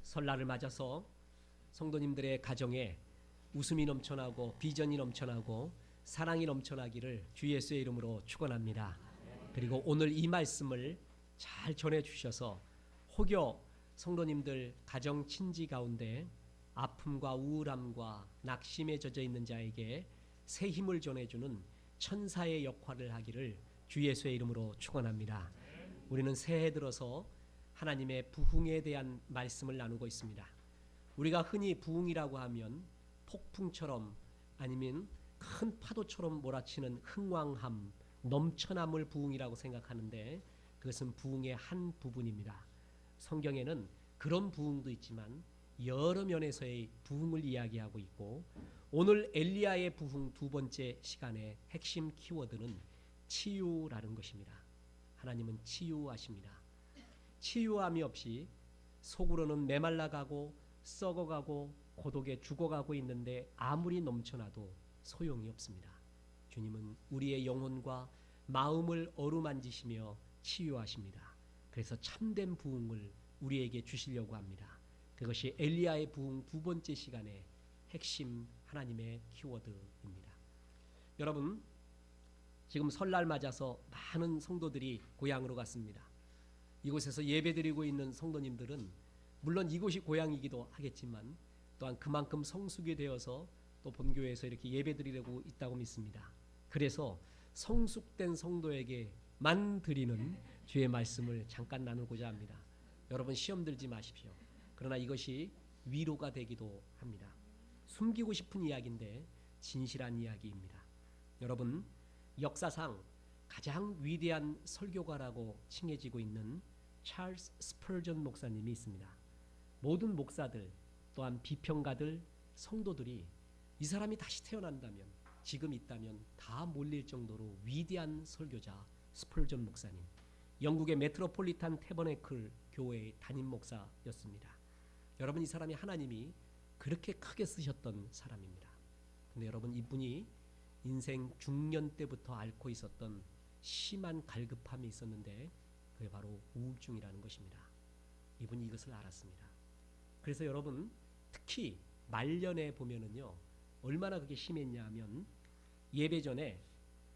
설날을 맞아서 성도님들의 가정에 웃음이 넘쳐나고 비전이 넘쳐나고 사랑이 넘쳐나기를 주 예수의 이름으로 축원합니다. 그리고 오늘 이 말씀을 잘 전해 주셔서 혹여 성도님들 가정 친지 가운데 아픔과 우울함과 낙심에 젖어 있는 자에게 새 힘을 전해주는 천사의 역할을 하기를 주 예수의 이름으로 축원합니다. 우리는 새해 들어서 하나님의 부흥에 대한 말씀을 나누고 있습니다. 우리가 흔히 부흥이라고 하면 폭풍처럼 아니면 큰 파도처럼 몰아치는 흥왕함, 넘쳐남을 부흥이라고 생각하는데 그것은 부흥의 한 부분입니다. 성경에는 그런 부흥도 있지만 여러 면에서의 부흥을 이야기하고 있고, 오늘 엘리야의 부흥 두 번째 시간의 핵심 키워드는 치유라는 것입니다. 하나님은 치유하십니다. 치유함이 없이 속으로는 메말라가고 썩어가고 고독에 죽어가고 있는데 아무리 넘쳐나도 소용이 없습니다. 주님은 우리의 영혼과 마음을 어루만지시며 치유하십니다. 그래서 참된 부흥을 우리에게 주시려고 합니다. 그것이 엘리야의 부흥 두 번째 시간의 핵심 하나님의 키워드입니다. 여러분, 지금 설날 맞아서 많은 성도들이 고향으로 갔습니다. 이곳에서 예배드리고 있는 성도님들은 물론 이곳이 고향이기도 하겠지만 또한 그만큼 성숙이 되어서 또 본교회에서 이렇게 예배드리려고 있다고 믿습니다. 그래서 성숙된 성도에게만 드리는 주의 말씀을 잠깐 나누고자 합니다. 여러분, 시험 들지 마십시오. 그러나 이것이 위로가 되기도 합니다. 숨기고 싶은 이야기인데 진실한 이야기입니다. 여러분, 역사상 가장 위대한 설교가라고 칭해지고 있는 찰스 스펄전 목사님이 있습니다. 모든 목사들 또한 비평가들, 성도들이 이 사람이 다시 태어난다면, 지금 있다면 다 몰릴 정도로 위대한 설교자 스펄전 목사님, 영국의 메트로폴리탄 태버네클 교회의 담임 목사였습니다. 여러분, 이 사람이 하나님이 그렇게 크게 쓰셨던 사람입니다. 근데 여러분, 이분이 인생 중년 때부터 앓고 있었던 심한 갈급함이 있었는데 그게 바로 우울증이라는 것입니다. 이분이 이것을 알았습니다. 그래서 여러분, 특히 말년에 보면은요, 얼마나 그게 심했냐 하면 예배 전에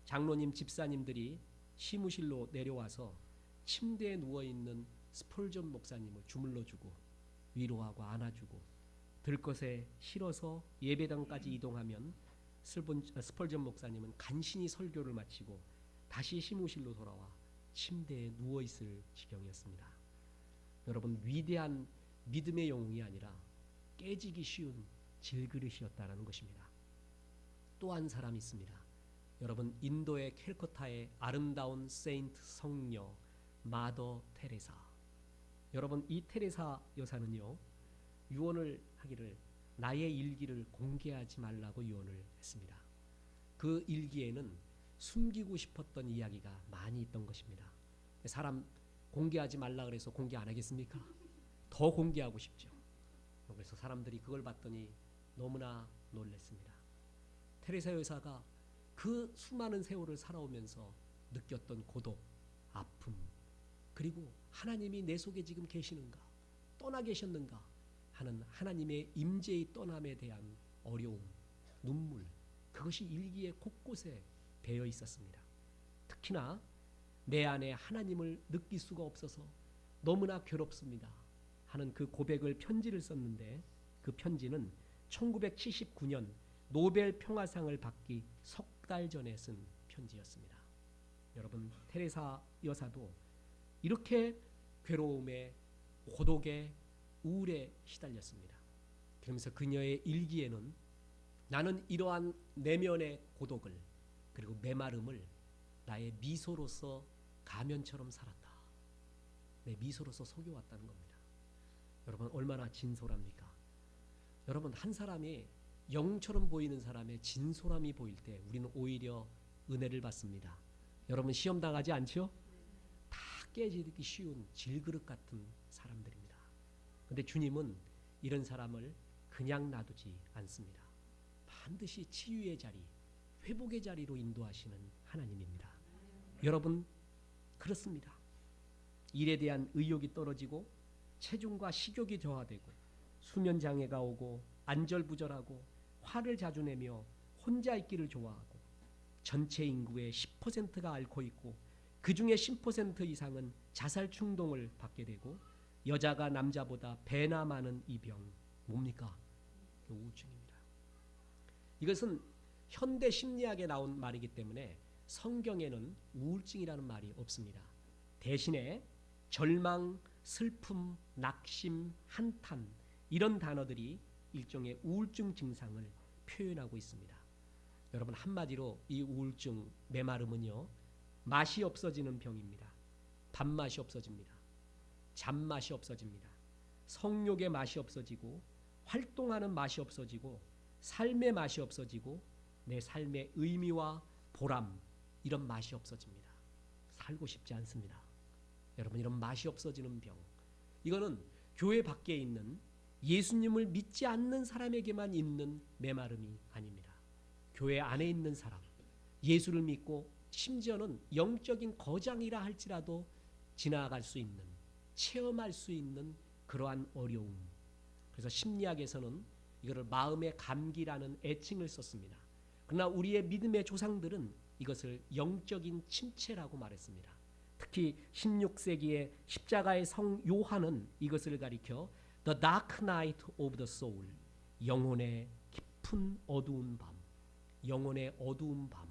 장로님, 집사님들이 시무실로 내려와서 침대에 누워있는 스펄전 목사님을 주물러주고 위로하고 안아주고 들것에 실어서 예배당까지 이동하면 스펄전 목사님은 간신히 설교를 마치고 다시 시무실로 돌아와 침대에 누워있을 지경이었습니다. 여러분, 위대한 믿음의 영웅이 아니라 깨지기 쉬운 질그릇이었다는 것입니다. 또 한 사람이 있습니다. 여러분, 인도의 캘커타의 아름다운 세인트 성녀 마더 테레사. 여러분, 이 테레사 여사는요, 유언을 하기를 나의 일기를 공개하지 말라고 유언을 했습니다. 그 일기에는 숨기고 싶었던 이야기가 많이 있던 것입니다. 사람 공개하지 말라 그래서 공개 안 하겠습니까? 더 공개하고 싶죠. 그래서 사람들이 그걸 봤더니 너무나 놀랐습니다. 테레사 여사가 그 수많은 세월을 살아오면서 느꼈던 고독, 아픔, 그리고 하나님이 내 속에 지금 계시는가, 떠나 계셨는가 하는 하나님의 임재의 떠남에 대한 어려움, 눈물, 그것이 일기에 곳곳에 배어 있었습니다. 특히나 내 안에 하나님을 느낄 수가 없어서 너무나 괴롭습니다 하는 그 고백을 편지를 썼는데, 그 편지는 1979년 노벨 평화상을 받기 석 달 전에 쓴 편지였습니다. 여러분, 테레사 여사도 이렇게 괴로움에, 고독에, 우울에 시달렸습니다. 그러면서 그녀의 일기에는 나는 이러한 내면의 고독을 그리고 메마름을 나의 미소로서 가면처럼 살았다. 내 미소로서 속여왔다는 겁니다. 여러분, 얼마나 진솔합니까? 여러분, 한 사람이 영처럼 보이는 사람의 진솔함이 보일 때 우리는 오히려 은혜를 받습니다. 여러분, 시험 당하지 않죠? 다 깨지기 쉬운 질그릇 같은 사람들입니다. 근데 주님은 이런 사람을 그냥 놔두지 않습니다. 반드시 치유의 자리, 회복의 자리로 인도하시는 하나님입니다. 여러분, 그렇습니다. 일에 대한 의욕이 떨어지고 체중과 식욕이 저하되고 수면 장애가 오고 안절부절하고 화를 자주 내며 혼자 있기를 좋아하고 전체 인구의 10%가 앓고 있고 그 중에 10% 이상은 자살 충동을 받게 되고 여자가 남자보다 배나 많은 이 병 뭡니까? 우울증입니다. 이것은 현대 심리학에 나온 말이기 때문에 성경에는 우울증이라는 말이 없습니다. 대신에 절망, 슬픔, 낙심, 한탄 이런 단어들이 일종의 우울증 증상을 표현하고 있습니다. 여러분 한마디로 이 우울증 메마름은요 맛이 없어지는 병입니다. 밥맛이 없어집니다. 잠맛이 없어집니다. 성욕의 맛이 없어지고 활동하는 맛이 없어지고 삶의 맛이 없어지고 내 삶의 의미와 보람 이런 맛이 없어집니다. 살고 싶지 않습니다. 여러분 이런 맛이 없어지는 병 이거는 교회 밖에 있는 예수님을 믿지 않는 사람에게만 있는 메마름이 아닙니다. 교회 안에 있는 사람 예수를 믿고 심지어는 영적인 거장이라 할지라도 지나갈 수 있는 체험할 수 있는 그러한 어려움 그래서 심리학에서는 이거를 마음의 감기라는 애칭을 썼습니다. 그러나 우리의 믿음의 조상들은 이것을 영적인 침체라고 말했습니다. 특히 16세기의 십자가의 성 요한은 이것을 가리켜 The Dark Night of the Soul 영혼의 깊은 어두운 밤 영혼의 어두운 밤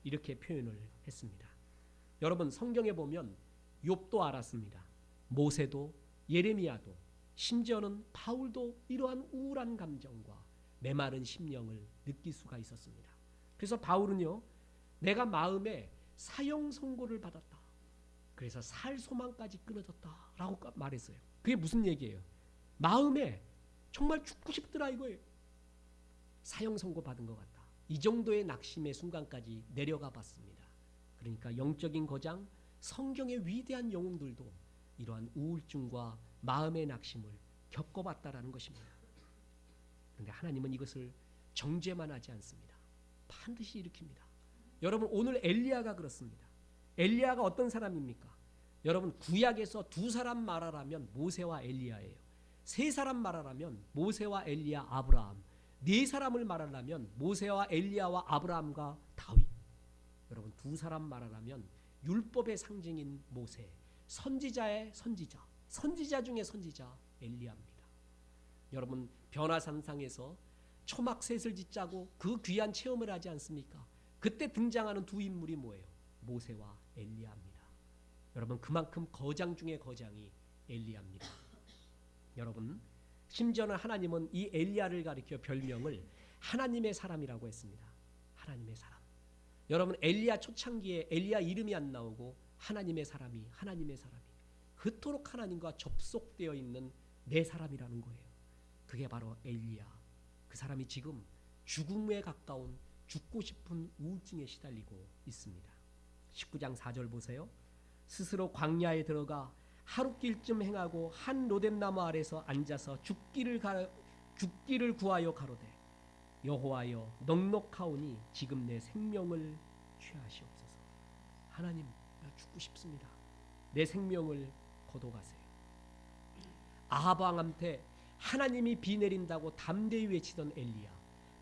이렇게 표현을 했습니다. 여러분 성경에 보면 욥도 알았습니다. 모세도 예레미야도 심지어는 바울도 이러한 우울한 감정과 메마른 심령을 느낄 수가 있었습니다. 그래서 바울은요 내가 마음에 사형 선고를 받았다. 그래서 살 소망까지 끊어졌다라고 말했어요. 그게 무슨 얘기예요? 마음에 정말 죽고 싶더라 이거예요. 사형 선고 받은 것 같다. 이 정도의 낙심의 순간까지 내려가 봤습니다. 그러니까 영적인 거장 성경의 위대한 영웅들도 이러한 우울증과 마음의 낙심을 겪어봤다라는 것입니다. 그런데 하나님은 이것을 정죄만 하지 않습니다. 반드시 일으킵니다. 여러분 오늘 엘리야가 그렇습니다. 엘리야가 어떤 사람입니까? 여러분 구약에서 두 사람 말하라면 모세와 엘리야예요. 세 사람 말하라면 모세와 엘리야, 아브라함. 네 사람을 말하려면 모세와 엘리야와 아브라함과 다윗. 여러분 두 사람 말하라면 율법의 상징인 모세, 선지자의 선지자, 선지자 중에 선지자 엘리야입니다. 여러분 변화산상에서 초막셋을 짓자고 그 귀한 체험을 하지 않습니까? 그때 등장하는 두 인물이 뭐예요? 모세와 엘리야입니다. 여러분 그만큼 거장 중에 거장이 엘리야입니다. 여러분 심지어는 하나님은 이 엘리야를 가리켜 별명을 하나님의 사람이라고 했습니다. 하나님의 사람. 여러분 엘리야 초창기에 엘리야 이름이 안 나오고 하나님의 사람이 그토록 하나님과 접속되어 있는 내 사람이라는 거예요. 그게 바로 엘리야. 그 사람이 지금 죽음에 가까운 죽고 싶은 우울증에 시달리고 있습니다. 19장 4절 보세요. 스스로 광야에 들어가 하룻길쯤 행하고 한 로뎀나무 아래서 앉아서 죽기를 구하여 가로되 여호와여 넉넉하오니 지금 내 생명을 취하시옵소서. 하나님 나 죽고 싶습니다. 내 생명을 거둬가세요. 아합 왕한테 하나님이 비 내린다고 담대히 외치던 엘리야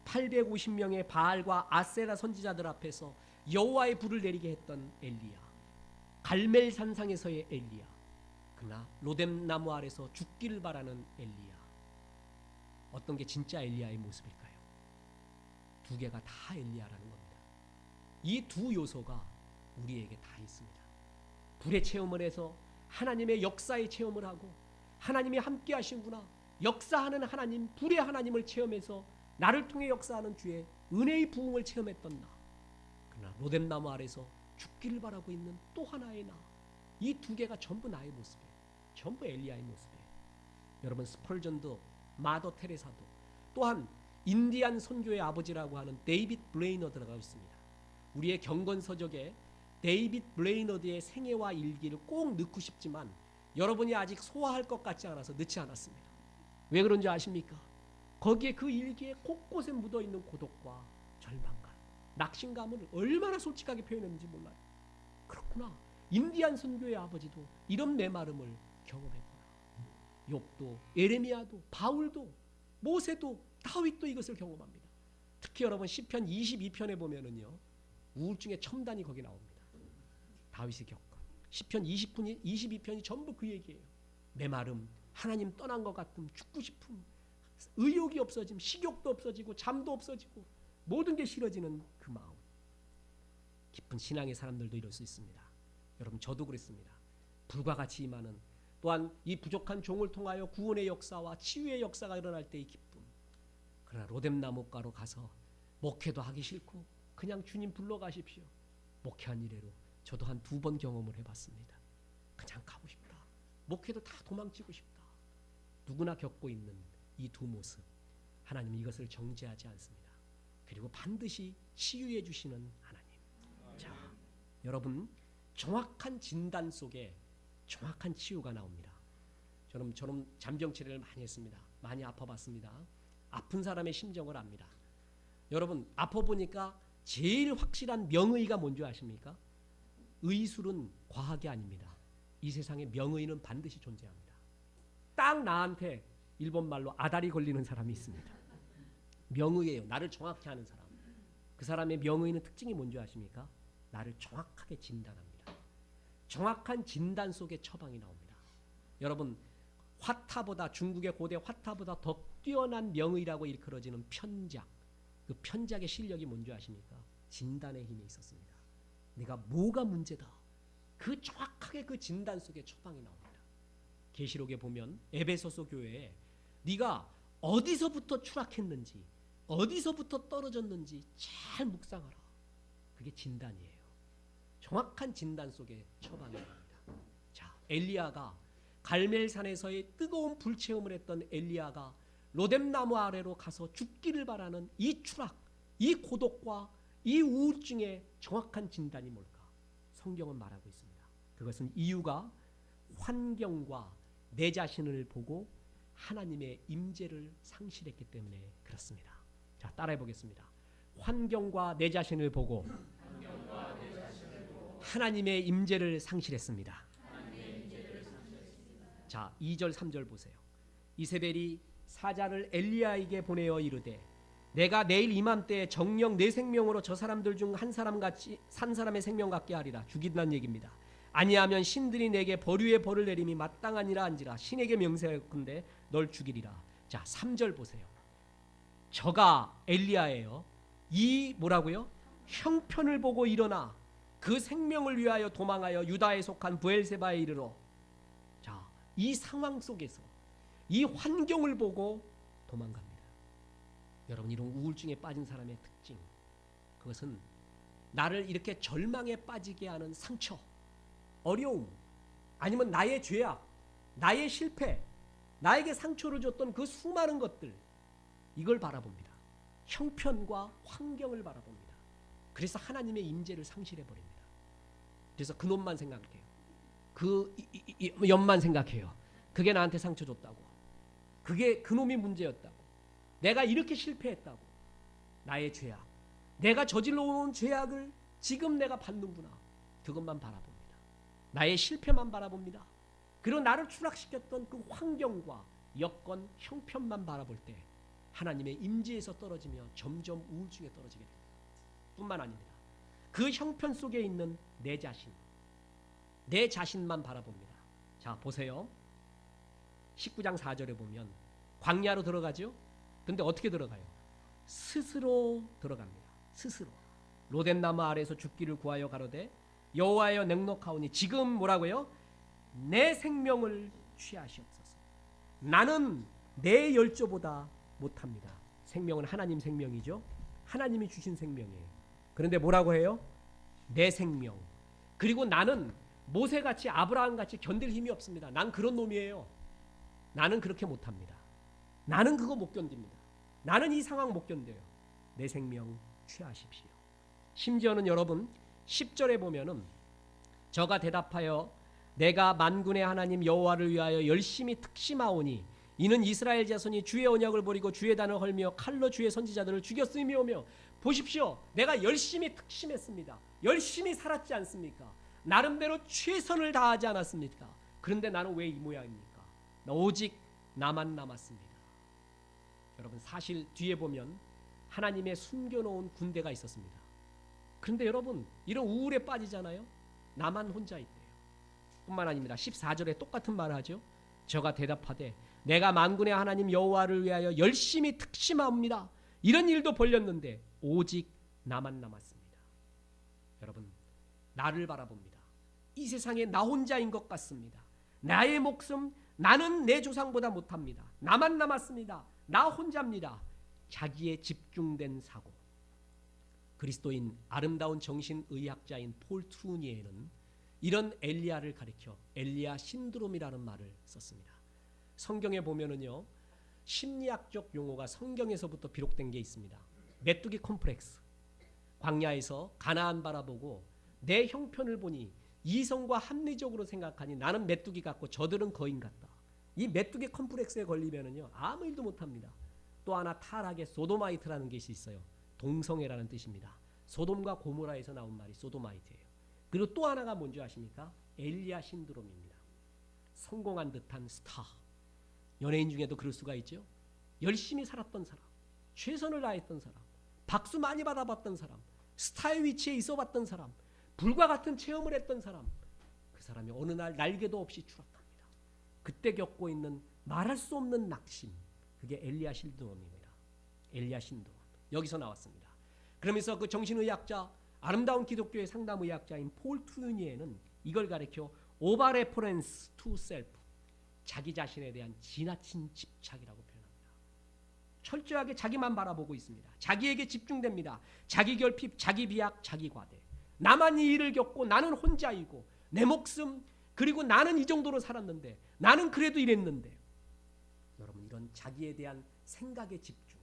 850명의 바알과 아세라 선지자들 앞에서 여호와의 불을 내리게 했던 엘리야 갈멜 산상에서의 엘리야 그러나 로뎀나무 아래서 죽기를 바라는 엘리야 어떤 게 진짜 엘리야의 모습일까요? 두 개가 다 엘리야라는 겁니다. 이 두 요소가 우리에게 다 있습니다. 불의 체험을 해서 하나님의 역사의 체험을 하고 하나님이 함께 하시는구나 역사하는 하나님 불의 하나님을 체험해서 나를 통해 역사하는 주의 은혜의 부흥을 체험했던 나 그러나 로뎀나무 아래서 죽기를 바라고 있는 또 하나의 나 이 두 개가 전부 나의 모습이에요. 전부 엘리야의 모습이에요. 여러분 스펄전도 마더 테레사도 또한 인디안 선교의 아버지라고 하는 데이빗 블레이너드가 있습니다. 우리의 경건서적에 데이빗 블레이너드의 생애와 일기를 꼭 넣고 싶지만 여러분이 아직 소화할 것 같지 않아서 넣지 않았습니다. 왜 그런지 아십니까? 거기에 그 일기에 곳곳에 묻어있는 고독과 절망감, 낙심감을 얼마나 솔직하게 표현했는지 몰라요. 그렇구나. 인디안 선교의 아버지도 이런 메마름을 경험했구나. 욥도, 예레미야도, 바울도, 모세도, 다윗도 이것을 경험합니다. 특히 여러분 시편 22편에 보면은요, 우울증의 첨단이 거기 나옵니다. 다윗이 겪은 시편 22편이 전부 그 얘기예요. 메마름, 하나님 떠난 것 같음, 죽고 싶음, 의욕이 없어짐, 식욕도 없어지고 잠도 없어지고 모든 게 싫어지는 그 마음. 깊은 신앙의 사람들도 이럴 수 있습니다. 여러분 저도 그랬습니다. 불과 같이 임하는, 또한 이 부족한 종을 통하여 구원의 역사와 치유의 역사가 일어날 때의 기쁨. 그러나 로뎀나무가로 가서 목회도 하기 싫고 그냥 주님 불러가십시오. 목회한 이래로 저도 한 2번 경험을 해봤습니다. 그냥 가고 싶다. 목회도 다 도망치고 싶다. 누구나 겪고 있는 이 두 모습, 하나님은 이것을 정죄하지 않습니다. 그리고 반드시 치유해 주시는 하나님. 자, 여러분 정확한 진단 속에 정확한 치유가 나옵니다. 저는 잠정치레를 많이 했습니다. 많이 아파봤습니다. 아픈 사람의 심정을 압니다. 여러분 아파보니까 제일 확실한 명의가 뭔지 아십니까? 의술은 과학이 아닙니다. 이 세상에 명의는 반드시 존재합니다. 딱 나한테 일본 말로 아다리 걸리는 사람이 있습니다. 명의예요. 나를 정확히 아는 사람. 그 사람의 명의는 특징이 뭔지 아십니까? 나를 정확하게 진단합니다. 정확한 진단 속에 처방이 나옵니다. 여러분 화타보다, 중국의 고대 화타보다 더 뛰어난 명의라고 일컬어지는 편작, 그 편작의 실력이 뭔지 아십니까? 진단의 힘이 있었습니다. 내가 뭐가 문제다, 그 정확하게 그 진단 속에 처방이 나옵니다. 계시록에 보면 에베소서 교회에 네가 어디서부터 추락했는지, 어디서부터 떨어졌는지 잘 묵상하라. 그게 진단이에요. 정확한 진단 속에 처방이 나옵니다. 자, 엘리야가 갈멜산에서의 뜨거운 불체험을 했던 엘리야가 로뎀나무 아래로 가서 죽기를 바라는 이 추락, 이 고독과 이 우울증의 정확한 진단이 뭘까? 성경은 말하고 있습니다. 그것은 이유가 환경과 내 자신을 보고 하나님의 임재를 상실했기 때문에 그렇습니다. 자, 따라해 보겠습니다. 환경과 내 자신을 보고 하나님의 임재를 상실했습니다. 자, 2절 3절 보세요. 이세벨이 사자를 엘리야에게 보내어 이르되 내가 내일 이맘때에 정녕 내 생명으로 저 사람들 중 한 사람의 생명 같게 하리라. 죽인다는 얘기입니다. 아니하면 신들이 내게 벌유의 벌을 내림이 마땅하니라 한지라. 신에게 명세하건대 널 죽이리라. 자, 3절 보세요. 저가 엘리야예요. 이 뭐라고요? 형편을 보고 일어나 그 생명을 위하여 도망하여 유다에 속한 브엘세바에 이르러. 자, 이 상황 속에서 이 환경을 보고 도망갑니다. 여러분 이런 우울증에 빠진 사람의 특징, 그것은 나를 이렇게 절망에 빠지게 하는 상처, 어려움, 아니면 나의 죄악, 나의 실패, 나에게 상처를 줬던 그 수많은 것들, 이걸 바라봅니다. 형편과 환경을 바라봅니다. 그래서 하나님의 임재를 상실해버립니다. 그래서 그 놈만 생각해요. 그 연만 생각해요. 그게 나한테 상처 줬다고, 그게 그 놈이 문제였다고, 내가 이렇게 실패했다고, 나의 죄악, 내가 저질러 온 죄악을 지금 내가 받는구나, 그것만 바라봅니다. 나의 실패만 바라봅니다. 그리고 나를 추락시켰던 그 환경과 여건, 형편만 바라볼 때 하나님의 임재에서 떨어지며 점점 우울증에 떨어지게 됩니다. 뿐만 아닙니다. 그 형편 속에 있는 내 자신, 내 자신만 바라봅니다. 자, 보세요. 19장 4절에 보면 광야로 들어가죠. 근데 어떻게 들어가요? 스스로 들어갑니다. 스스로. 로뎀나무 아래에서 죽기를 구하여 가로되 여호와여 넉넉하오니 지금 뭐라고요? 내 생명을 취하시옵소서. 나는 내 열조보다 못합니다. 생명은 하나님 생명이죠. 하나님이 주신 생명이에요. 그런데 뭐라고 해요? 내 생명. 그리고 나는 모세같이 아브라함같이 견딜 힘이 없습니다. 난 그런 놈이에요. 나는 그렇게 못합니다. 나는 그거 못 견딥니다. 나는 이 상황 못 견뎌요. 내 생명 취하십시오. 심지어는 여러분 10절에 보면은 저가 대답하여 내가 만군의 하나님 여호와를 위하여 열심히 특심하오니 이는 이스라엘 자손이 주의 언약을 버리고 주의 단을 헐며 칼로 주의 선지자들을 죽였음이오며. 보십시오. 내가 열심히 특심했습니다. 열심히 살았지 않습니까? 나름대로 최선을 다하지 않았습니까? 그런데 나는 왜 이 모양입니까? 오직 나만 남았습니다. 여러분, 사실 뒤에 보면 하나님의 숨겨놓은 군대가 있었습니다. 그런데 여러분, 이런 우울에 빠지잖아요. 나만 혼자 있대요. 뿐만 아닙니다. 14절에 똑같은 말을 하죠. 저가 대답하되 내가 만군의 하나님 여호와를 위하여 열심히 특심합니다. 이런 일도 벌렸는데 오직 나만 남았습니다. 여러분, 나를 바라봅니다. 이 세상에 나 혼자인 것 같습니다. 나의 목숨, 나는 내 조상보다 못합니다. 나만 남았습니다. 나 혼자입니다. 자기에 집중된 사고. 그리스도인 아름다운 정신의학자인 폴 트루니에는 이런 엘리야를 가리켜 엘리야 신드롬이라는 말을 썼습니다. 성경에 보면은요, 심리학적 용어가 성경에서부터 비록된 게 있습니다. 메뚜기 콤플렉스. 광야에서 가나안 바라보고 내 형편을 보니 이성과 합리적으로 생각하니 나는 메뚜기 같고 저들은 거인 같다. 이 메뚜기 콤플렉스에 걸리면은요, 아무 일도 못합니다. 또 하나 타락의 소도마이트라는 것이 있어요. 동성애라는 뜻입니다. 소돔과 고모라에서 나온 말이 소도마이트예요. 그리고 또 하나가 뭔지 아십니까? 엘리야 신드롬입니다. 성공한 듯한 스타. 연예인 중에도 그럴 수가 있죠. 열심히 살았던 사람, 최선을 다했던 사람, 박수 많이 받아봤던 사람, 스타의 위치에 있어봤던 사람, 불과 같은 체험을 했던 사람, 그 사람이 어느 날 날개도 없이 추락합니다. 그때 겪고 있는 말할 수 없는 낙심, 그게 엘리야 신드롬입니다. 엘리야 신드롬. 여기서 나왔습니다. 그러면서 그 정신의학자, 아름다운 기독교의 상담의학자인 폴 트루니에는 이걸 가리켜 오버 레퍼런스 투 셀프, 자기 자신에 대한 지나친 집착이라고 표현합니다. 철저하게 자기만 바라보고 있습니다. 자기에게 집중됩니다. 자기 결핍, 자기 비약, 자기 과대. 나만 이 일을 겪고 나는 혼자이고 내 목숨, 그리고 나는 이 정도로 살았는데, 나는 그래도 이랬는데. 여러분, 이런 자기에 대한 생각의 집중,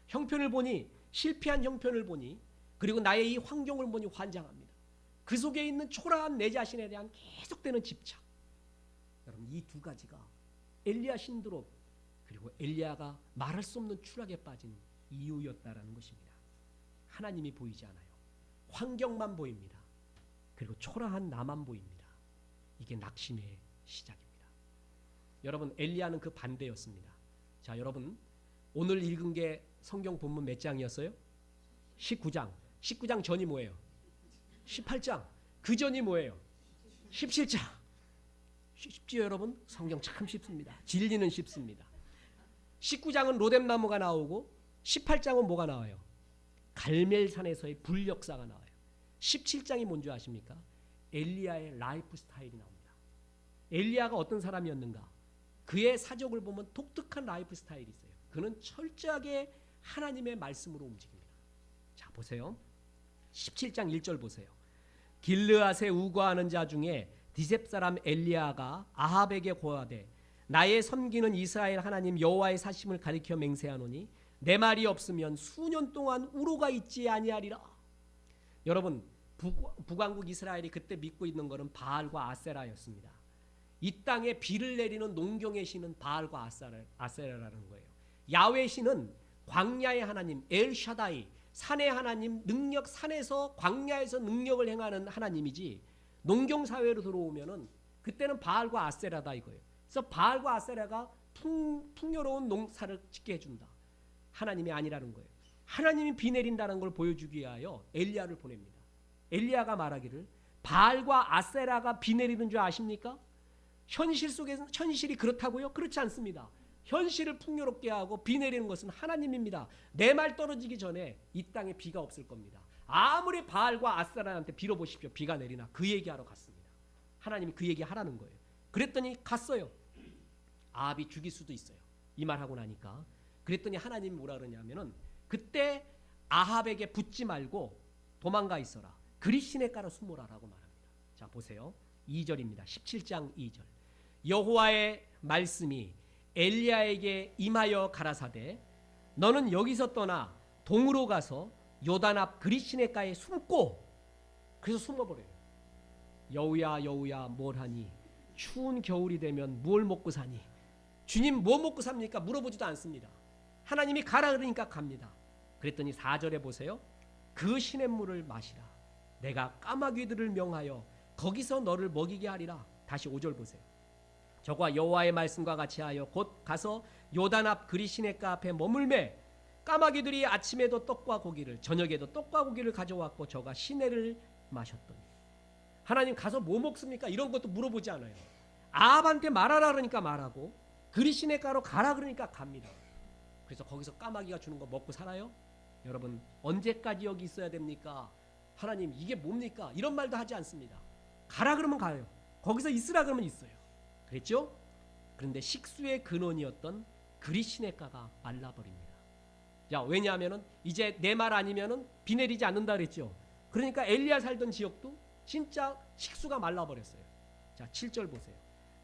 형편을 보니, 실패한 형편을 보니, 그리고 나의 이 환경을 보니 환장합니다. 그 속에 있는 초라한 내 자신에 대한 계속되는 집착. 여러분, 이 두 가지가 엘리야 신드롬, 그리고 엘리야가 말할 수 없는 추락에 빠진 이유였다라는 것입니다. 하나님이 보이지 않아요. 환경만 보입니다. 그리고 초라한 나만 보입니다. 이게 낙심의 시작입니다. 여러분, 엘리야는 그 반대였습니다. 자, 여러분, 오늘 읽은 게 성경 본문 몇 장이었어요? 19장. 19장 전이 뭐예요? 18장. 그 전이 뭐예요? 17장. 쉽지요, 여러분? 성경 참 쉽습니다. 진리는 쉽습니다. 19장은 로뎀나무가 나오고 18장은 뭐가 나와요? 갈멜산에서의 불역사가 나와요. 17장이 뭔지 아십니까? 엘리야의 라이프 스타일이 나옵니다. 엘리야가 어떤 사람이었는가? 그의 사적을 보면 독특한 라이프 스타일이 있어요. 그는 철저하게 하나님의 말씀으로 움직입니다. 자, 보세요. 17장 1절 보세요. 길르앗에 우거하는 자 중에 디셉 사람 엘리야가 아합에게 고하되 나의 섬기는 이스라엘 하나님 여호와의 사심을 가리켜 맹세하노니 내 말이 없으면 수년 동안 우로가 있지 아니하리라. 여러분, 북왕국 이스라엘이 그때 믿고 있는 것은 바알과 아세라였습니다. 이 땅에 비를 내리는 농경의 신은 바알과 아세라라는 거예요. 야훼 신은 광야의 하나님 엘샤다이, 산의 하나님, 능력, 산에서 광야에서 능력을 행하는 하나님이지, 농경사회로 들어오면은 그때는 바알과 아세라다 이거예요. 그래서 바알과 아세라가 풍요로운 농사를 짓게 해준다. 하나님이 아니라는 거예요. 하나님이 비 내린다는 걸 보여주기 위하여 엘리야를 보냅니다. 엘리야가 말하기를 바알과 아세라가 비 내리는 줄 아십니까? 현실 속에서 현실이 그렇다고요? 그렇지 않습니다. 현실을 풍요롭게 하고 비 내리는 것은 하나님입니다. 내 말 떨어지기 전에 이 땅에 비가 없을 겁니다. 아무리 바알과 아세라한테 빌어보십시오. 비가 내리나. 그 얘기하러 갔습니다. 하나님이 그 얘기 하라는 거예요. 그랬더니 갔어요. 아합이 죽일 수도 있어요. 이 말하고 나니까. 그랬더니 하나님이 뭐라 그러냐면은 그때 아합에게 붙지 말고 도망가 있어라. 그리 시냇가로 숨어라라고 말합니다. 자, 보세요. 2절입니다. 17장 2절. 여호와의 말씀이 엘리야에게 임하여 가라사대 너는 여기서 떠나 동으로 가서 요단 앞 그리 시냇가에 숨고, 그래서 숨어버려요. 여우야 여우야 뭘 하니 추운 겨울이 되면 뭘 먹고 사니. 주님 뭐 먹고 삽니까? 물어보지도 않습니다. 하나님이 가라 그러니까 갑니다. 그랬더니 4절에 보세요. 그 시냇물을 마시라. 내가 까마귀들을 명하여 거기서 너를 먹이게 하리라. 다시 5절 보세요. 저가 여호와의 말씀과 같이 하여 곧 가서 요단 앞 그리 시냇가 앞에 머물매 까마귀들이 아침에도 떡과 고기를 저녁에도 떡과 고기를 가져왔고 저가 시내를 마셨더니. 하나님 가서 뭐 먹습니까? 이런 것도 물어보지 않아요. 아합한테 말하라 그러니까 말하고 그리 시냇가로 가라 그러니까 갑니다. 그래서 거기서 까마귀가 주는 거 먹고 살아요? 여러분 언제까지 여기 있어야 됩니까? 하나님 이게 뭡니까? 이런 말도 하지 않습니다. 가라 그러면 가요. 거기서 있으라 그러면 있어요. 그랬죠? 그런데 식수의 근원이었던 그리 시냇가가 말라버립니다. 자, 왜냐하면 이제 내 말 아니면은 비 내리지 않는다 그랬죠. 그러니까 엘리야 살던 지역도 진짜 식수가 말라버렸어요. 자, 7절 보세요.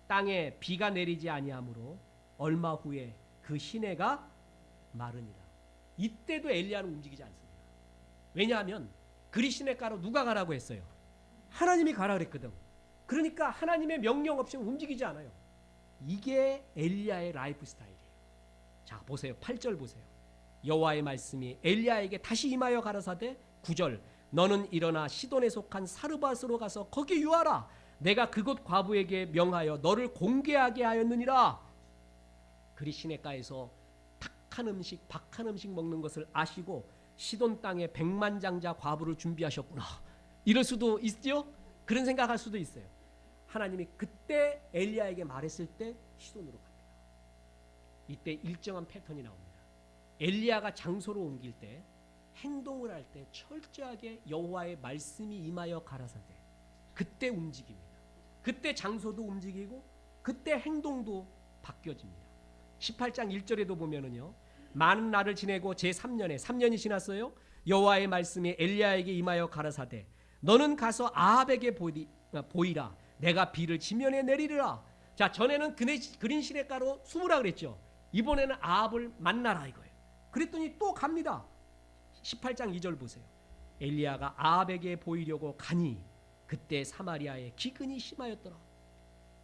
땅에 비가 내리지 아니하므로 얼마 후에 그 시내가 마르니라. 이때도 엘리야는 움직이지 않습니다. 왜냐하면 그리 시냇가로 누가 가라고 했어요? 하나님이 가라 그랬거든. 그러니까 하나님의 명령 없이는 움직이지 않아요. 이게 엘리야의 라이프 스타일이에요. 자, 보세요. 8절 보세요. 여호와의 말씀이 엘리야에게 다시 임하여 가라사대 9절 너는 일어나 시돈에 속한 사르밧으로 가서 거기 유하라. 내가 그곳 과부에게 명하여 너를 공개하게 하였느니라. 그리 시냇가에서 탁한 음식 박한 음식 먹는 것을 아시고 시돈 땅에 백만장자 과부를 준비하셨구나. 이럴 수도 있죠. 그런 생각할 수도 있어요. 하나님이 그때 엘리야에게 말했을 때 시돈으로 갑니다. 이때 일정한 패턴이 나옵니다. 엘리야가 장소로 옮길 때 행동을 할 때 철저하게 여호와의 말씀이 임하여 가라사대 그때 움직입니다. 그때 장소도 움직이고 그때 행동도 바뀌어집니다. 18장 1절에도 보면은요. 많은 날을 지내고 제3년에 3년이 지났어요. 여호와의 말씀이 엘리야에게 임하여 가라사대 너는 가서 아합에게 보이라. 내가 비를 지면에 내리리라. 자, 전에는 그린 시냇가로 숨으라 그랬죠. 이번에는 아합을 만나라 이거예요. 그랬더니 또 갑니다. 18장 2절 보세요. 엘리야가 아합에게 보이려고 가니 그때 사마리아에 기근이 심하였더라.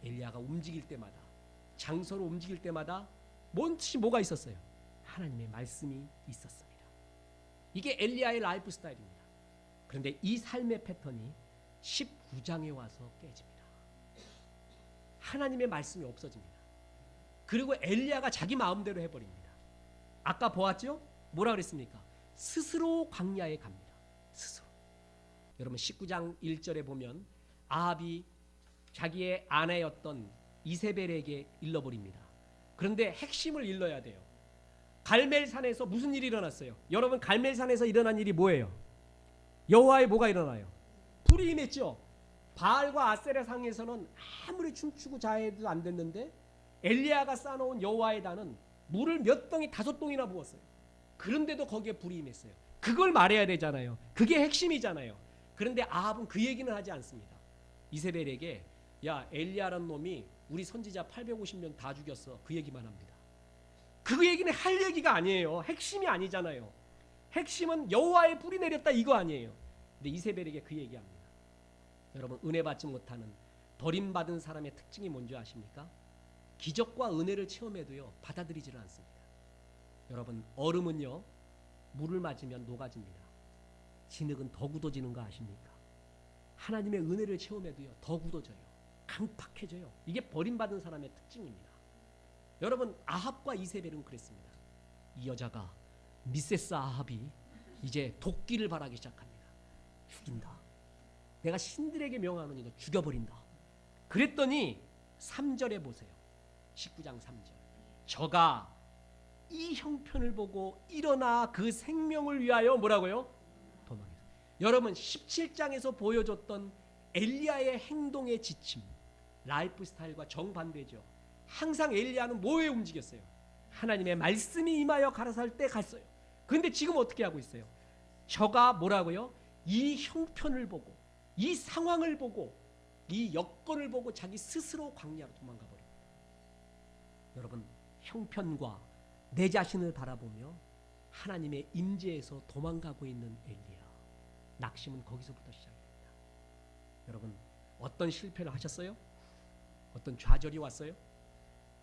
엘리야가 움직일 때마다 장소로 움직일 때마다 뭔지 뭐가 있었어요? 하나님의 말씀이 있었습니다. 이게 엘리야의 라이프 스타일입니다. 그런데 이 삶의 패턴이 19장에 와서 깨집니다. 하나님의 말씀이 없어집니다. 그리고 엘리야가 자기 마음대로 해버립니다. 아까 보았죠? 뭐라 그랬습니까? 스스로 광야에 갑니다. 스스로. 여러분 19장 1절에 보면 아합이 자기의 아내였던 이세벨에게 일러버립니다. 그런데 핵심을 일러야 돼요. 갈멜산에서 무슨 일이 일어났어요? 여러분 갈멜산에서 일어난 일이 뭐예요? 여호와의 뭐가 일어나요? 불이 임했죠. 바알과 아세라 상에서는 아무리 춤추고 자해도 안 됐는데 엘리야가 쌓아놓은 여호와의 단은 물을 몇 덩이 5동이나 부었어요. 그런데도 거기에 불이 임했어요. 그걸 말해야 되잖아요. 그게 핵심이잖아요. 그런데 아합은 그 얘기는 하지 않습니다. 이세벨에게 야 엘리야라는 놈이 우리 선지자 850명 다 죽였어. 그 얘기만 합니다. 그 얘기는 할 얘기가 아니에요. 핵심이 아니잖아요. 핵심은 여호와의 불이 내렸다 이거 아니에요. 근데 이세벨에게 그 얘기합니다. 여러분 은혜 받지 못하는 버림받은 사람의 특징이 뭔지 아십니까? 기적과 은혜를 체험해도요 받아들이지를 않습니다. 여러분 얼음은요 물을 맞으면 녹아집니다. 진흙은 더 굳어지는 거 아십니까? 하나님의 은혜를 체험해도요 더 굳어져요. 강팍해져요. 이게 버림받은 사람의 특징입니다. 여러분 아합과 이세벨은 그랬습니다. 이 여자가 미세스 아합이 이제 도끼를 발하기 시작합니다. 죽인다. 내가 신들에게 명하노니 너 죽여버린다. 그랬더니 3절에 보세요. 19장 3절. 저가 이 형편을 보고 일어나 그 생명을 위하여 뭐라고요? 도망했어요. 여러분 17장에서 보여줬던 엘리야의 행동의 지침, 라이프 스타일과 정반대죠. 항상 엘리야는 뭐에 움직였어요? 하나님의 말씀이 임하여 가라사할 때 갔어요. 그런데 지금 어떻게 하고 있어요? 저가 뭐라고요? 이 형편을 보고 이 상황을 보고 이 여건을 보고 자기 스스로 광야로 도망가 버립니다. 여러분 형편과 내 자신을 바라보며 하나님의 임재에서 도망가고 있는 엘리야. 낙심은 거기서부터 시작됩니다. 여러분 어떤 실패를 하셨어요? 어떤 좌절이 왔어요?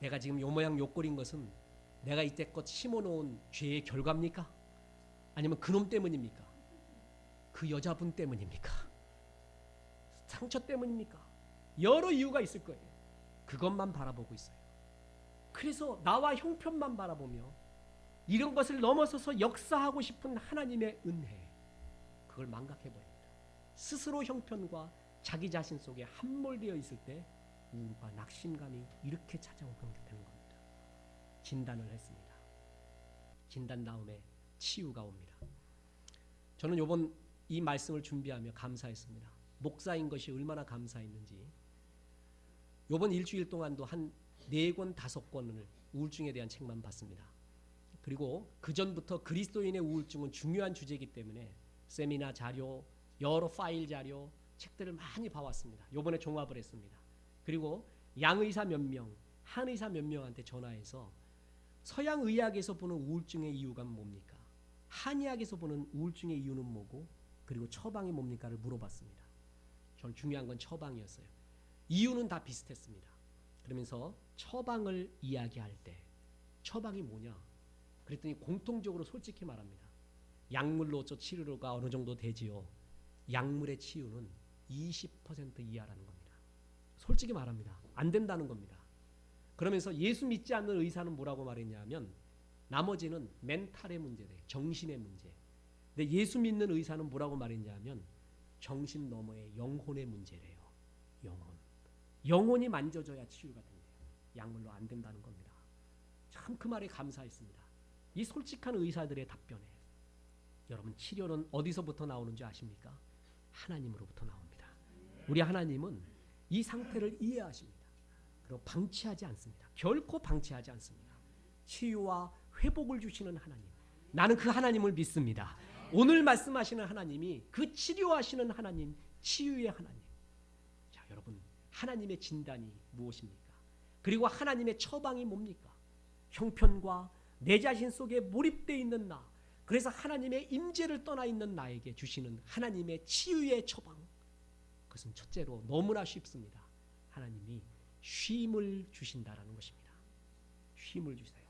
내가 지금 요 모양 요 꼴인 것은 내가 이때껏 심어놓은 죄의 결과입니까? 아니면 그놈 때문입니까? 그 여자분 때문입니까? 상처 때문입니까? 여러 이유가 있을 거예요. 그것만 바라보고 있어요. 그래서 나와 형편만 바라보며 이런 것을 넘어서서 역사하고 싶은 하나님의 은혜, 그걸 망각해버립니다. 스스로 형편과 자기 자신 속에 함몰되어 있을 때 우울과 낙심감이 이렇게 찾아오게 되는 겁니다. 진단을 했습니다. 진단 다음에 치유가 옵니다. 저는 이번 이 말씀을 준비하며 감사했습니다. 목사인 것이 얼마나 감사했는지. 이번 일주일 동안도 한 4권 5권을 우울증에 대한 책만 봤습니다. 그리고 그전부터 그리스도인의 우울증은 중요한 주제이기 때문에 세미나 자료, 여러 파일 자료, 책들을 많이 봐왔습니다. 요번에 종합을 했습니다. 그리고 양의사 몇 명, 한의사 몇 명한테 전화해서 서양의학에서 보는 우울증의 이유가 뭡니까? 한의학에서 보는 우울증의 이유는 뭐고, 그리고 처방이 뭡니까를 물어봤습니다. 저는 중요한 건 처방이었어요. 이유는 다 비슷했습니다. 그러면서 처방을 이야기할 때 처방이 뭐냐? 그랬더니 공통적으로 솔직히 말합니다. 약물로 치료가 어느 정도 되지요. 약물의 치유는 20% 이하라는 겁니다. 솔직히 말합니다. 안 된다는 겁니다. 그러면서 예수 믿지 않는 의사는 뭐라고 말했냐면 나머지는 멘탈의 문제래, 정신의 문제. 근데 예수 믿는 의사는 뭐라고 말했냐면 정신 너머의 영혼의 문제래요. 영혼이 만져져야 치유가 된대요. 약물로 안 된다는 겁니다. 참 그 말에 감사했습니다. 이 솔직한 의사들의 답변에 여러분, 치료는 어디서부터 나오는지 아십니까? 하나님으로부터 나옵니다. 우리 하나님은 이 상태를 이해하십니다. 그리고 방치하지 않습니다. 결코 방치하지 않습니다. 치유와 회복을 주시는 하나님, 나는 그 하나님을 믿습니다. 오늘 말씀하시는 하나님이 그 치료하시는 하나님, 치유의 하나님. 자, 여러분, 하나님의 진단이 무엇입니까? 그리고 하나님의 처방이 뭡니까? 형편과 내 자신 속에 몰입되어 있는 나, 그래서 하나님의 임재를 떠나 있는 나에게 주시는 하나님의 치유의 처방, 그것은 첫째로 너무나 쉽습니다. 하나님이 쉼을 주신다라는 것입니다. 쉼을 주세요.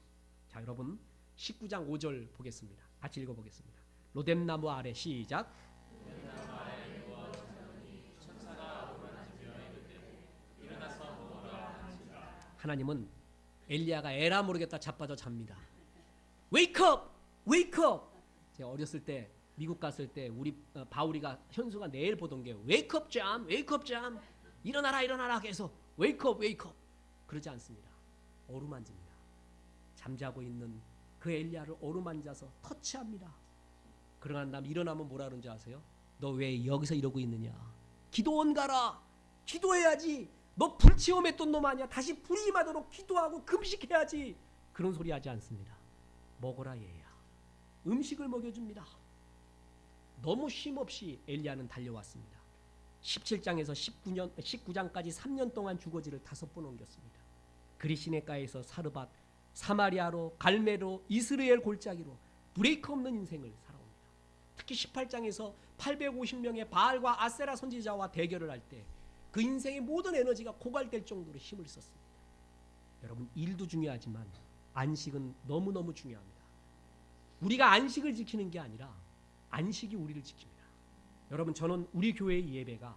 자, 여러분 19장 5절 보겠습니다. 같이 읽어보겠습니다. 로뎀나무 아래 시작. 하나님은 엘리야가 에라 모르겠다 자빠져 잡니다. 웨이크업! 웨이크업! 제가 어렸을 때 미국 갔을 때 우리 바울이가 현수가 내일 보던 게 웨이크업 잠, 웨이크업 잠, 일어나라 일어나라 계속 웨이크업 웨이크업. 그러지 않습니다. 어루만집니다. 잠자고 있는 그 엘리야를 어루만져서 터치합니다. 그러고 난 다음 일어나면 뭐라 그러는지 아세요? 너 왜 여기서 이러고 있느냐? 기도원 가라. 기도해야지. 너 불체험했던 놈 아니야. 다시 불이 임하도록 기도하고 금식해야지. 그런 소리 하지 않습니다. 먹어라 얘야. 음식을 먹여줍니다. 너무 쉼없이 엘리야는 달려왔습니다. 17장에서 19장까지 3년 동안 주거지를 5번 옮겼습니다. 그리시네가에서 사르밧, 사마리아로, 갈멜로, 이스라엘 골짜기로 브레이크 없는 인생을 살아옵니다. 특히 18장에서 850명의 바알과 아세라 선지자와 대결을 할 때 그 인생의 모든 에너지가 고갈될 정도로 힘을 썼습니다. 여러분, 일도 중요하지만 안식은 너무너무 중요합니다. 우리가 안식을 지키는 게 아니라 안식이 우리를 지킵니다. 여러분, 저는 우리 교회의 예배가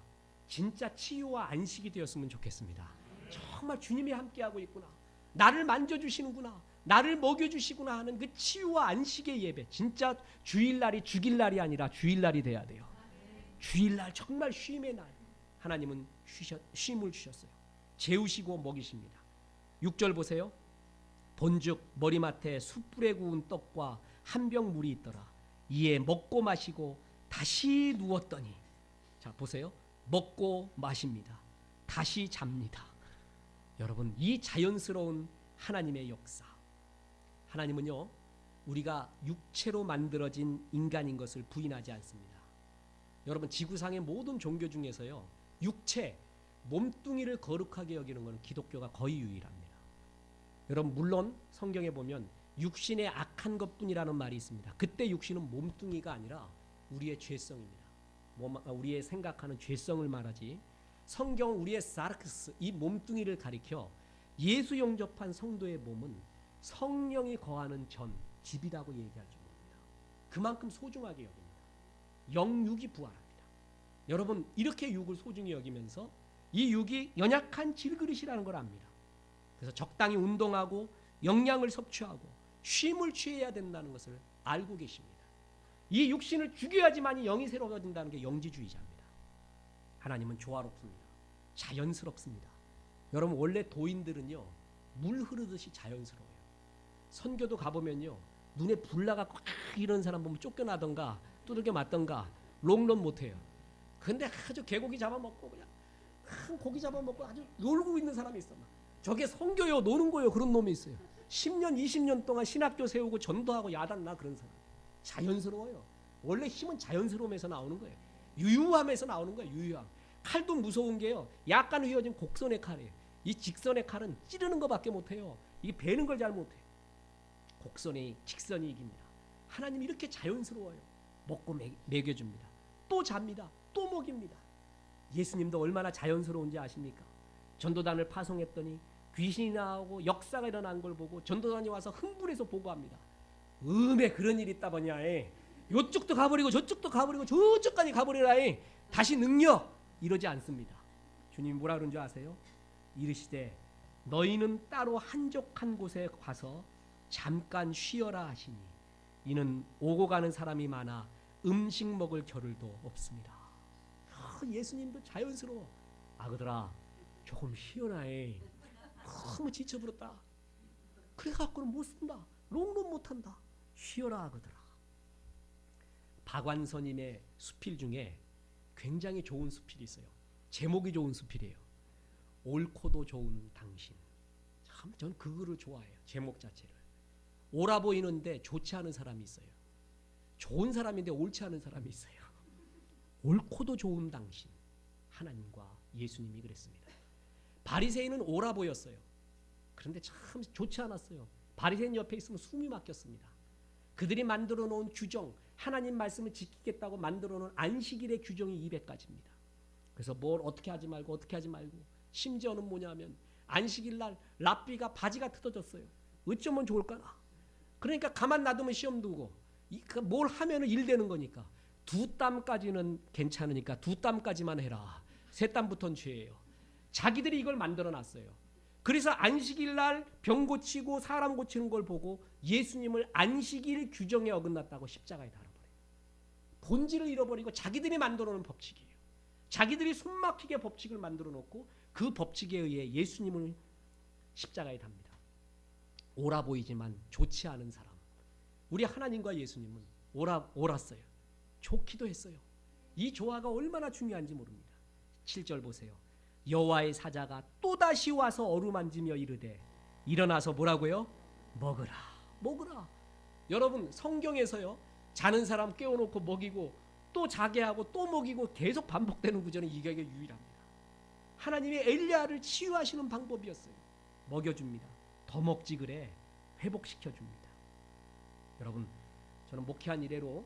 진짜 치유와 안식이 되었으면 좋겠습니다. 정말 주님이 함께하고 있구나, 나를 만져주시는구나, 나를 먹여주시구나 하는 그 치유와 안식의 예배, 진짜 주일날이 죽일 날이 아니라 주일날이 돼야 돼요. 주일날 정말 쉼의 날, 하나님은 쉼을 주셨어요. 재우시고 먹이십니다. 6절 보세요. 본즉 머리맡에 숯불에 구운 떡과 한 병 물이 있더라. 이에 먹고 마시고 다시 누웠더니, 자 보세요, 먹고 마십니다. 다시 잡니다. 여러분, 이 자연스러운 하나님의 역사, 하나님은요 우리가 육체로 만들어진 인간인 것을 부인하지 않습니다. 여러분, 지구상의 모든 종교 중에서요 육체, 몸뚱이를 거룩하게 여기는 것은 기독교가 거의 유일합니다. 여러분, 물론 성경에 보면 육신의 악한 것뿐이라는 말이 있습니다. 그때 육신은 몸뚱이가 아니라 우리의 죄성입니다. 우리의 생각하는 죄성을 말하지, 성경은 우리의 사르크스, 이 몸뚱이를 가리켜 예수 영접한 성도의 몸은 성령이 거하는 전, 집이라고 얘기할 정도입니다. 그만큼 소중하게 여깁니다. 영육이 부활합니다. 여러분, 이렇게 육을 소중히 여기면서 이 육이 연약한 질그릇이라는 걸 압니다. 그래서 적당히 운동하고 영양을 섭취하고 쉼을 취해야 된다는 것을 알고 계십니다. 이 육신을 죽여야지만 영이 새로워진다는 게 영지주의자입니다. 하나님은 조화롭습니다. 자연스럽습니다. 여러분 원래 도인들은요 물 흐르듯이 자연스러워요. 선교도 가보면요 눈에 불 나갖고 이런 사람 보면 쫓겨나던가 두들겨 맞던가 롱런 못해요. 근데 아주 개고기 잡아먹고 그냥 큰 고기 잡아먹고 아주 놀고 있는 사람이 있어. 저게 선교요 노는 거요. 그런 놈이 있어요. 10년 20년 동안 신학교 세우고 전도하고 야단나 그런 사람. 자연스러워요. 원래 힘은 자연스러움에서 나오는 거예요. 유유함에서 나오는 거예요. 유유함. 칼도 무서운 게요 약간 휘어진 곡선의 칼이에요. 이 직선의 칼은 찌르는 것밖에 못해요. 이게 베는 걸 잘 못해요. 곡선의 직선이 이깁니다. 하나님 이렇게 자연스러워요. 먹고 먹여줍니다. 또 잡니다. 또 먹입니다. 예수님도 얼마나 자연스러운지 아십니까? 전도단을 파송했더니 귀신이 나오고 역사가 일어난 걸 보고 전도단이 와서 흥분해서 보고합니다. 그런 일이 있다 보냐. 요쪽도 가버리고 저쪽도 가버리고 저쪽까지 가버리라. 다시 능력 이러지 않습니다. 주님이 뭐라 그런 줄 아세요? 이르시되 너희는 따로 한적한 곳에 가서 잠깐 쉬어라 하시니 이는 오고 가는 사람이 많아 음식 먹을 겨를도 없습니다. 예수님도 자연스러워. 아그들아 조금 쉬어라. 너무 지쳐버렸다. 그래갖고는 못 쓴다. 롱런 못한다. 쉬어라 아그들아. 박완서님의 수필 중에 굉장히 좋은 수필이 있어요. 제목이 좋은 수필이에요. 옳고도 좋은 당신. 참 저는 그 글을 좋아해요. 제목 자체를. 옳아 보이는데 좋지 않은 사람이 있어요. 좋은 사람인데 옳지 않은 사람이 있어요. 옳고도 좋은 당신. 하나님과 예수님이 그랬습니다. 바리새인은 옳아 보였어요. 그런데 참 좋지 않았어요. 바리새인 옆에 있으면 숨이 막혔습니다. 그들이 만들어 놓은 규정, 하나님 말씀을 지키겠다고 만들어 놓은 안식일의 규정이 200가지입니다. 그래서 뭘 어떻게 하지 말고 심지어는 뭐냐면 안식일 날 랍비가 바지가 뜯어졌어요. 어쩌면 좋을까나. 그러니까 가만 놔두면 시험 두고 뭘 하면은 일 되는 거니까 2땀까지는 괜찮으니까 2땀까지만 해라. 3땀부터는 죄예요. 자기들이 이걸 만들어 놨어요. 그래서 안식일 날 병 고치고 사람 고치는 걸 보고 예수님을 안식일 규정에 어긋났다고 십자가에 달아버려요. 본질을 잃어버리고 자기들이 만들어 놓은 법칙이에요. 자기들이 손막히게 법칙을 만들어 놓고 그 법칙에 의해 예수님을 십자가에 답니다. 옳아 보이지만 좋지 않은 사람. 우리 하나님과 예수님은 옳았어요. 좋기도 했어요. 이 조화가 얼마나 중요한지 모릅니다. 7절 보세요. 여호와의 사자가 또다시 와서 어루만지며 이르되 일어나서 뭐라고요? 먹으라. 여러분 성경에서요 자는 사람 깨워놓고 먹이고 또 자게 하고 또 먹이고 계속 반복되는 구절은 이게 유일합니다. 하나님이 엘리야를 치유하시는 방법이었어요. 먹여줍니다. 더 먹지 그래. 회복시켜줍니다. 여러분 저는 목회한 이래로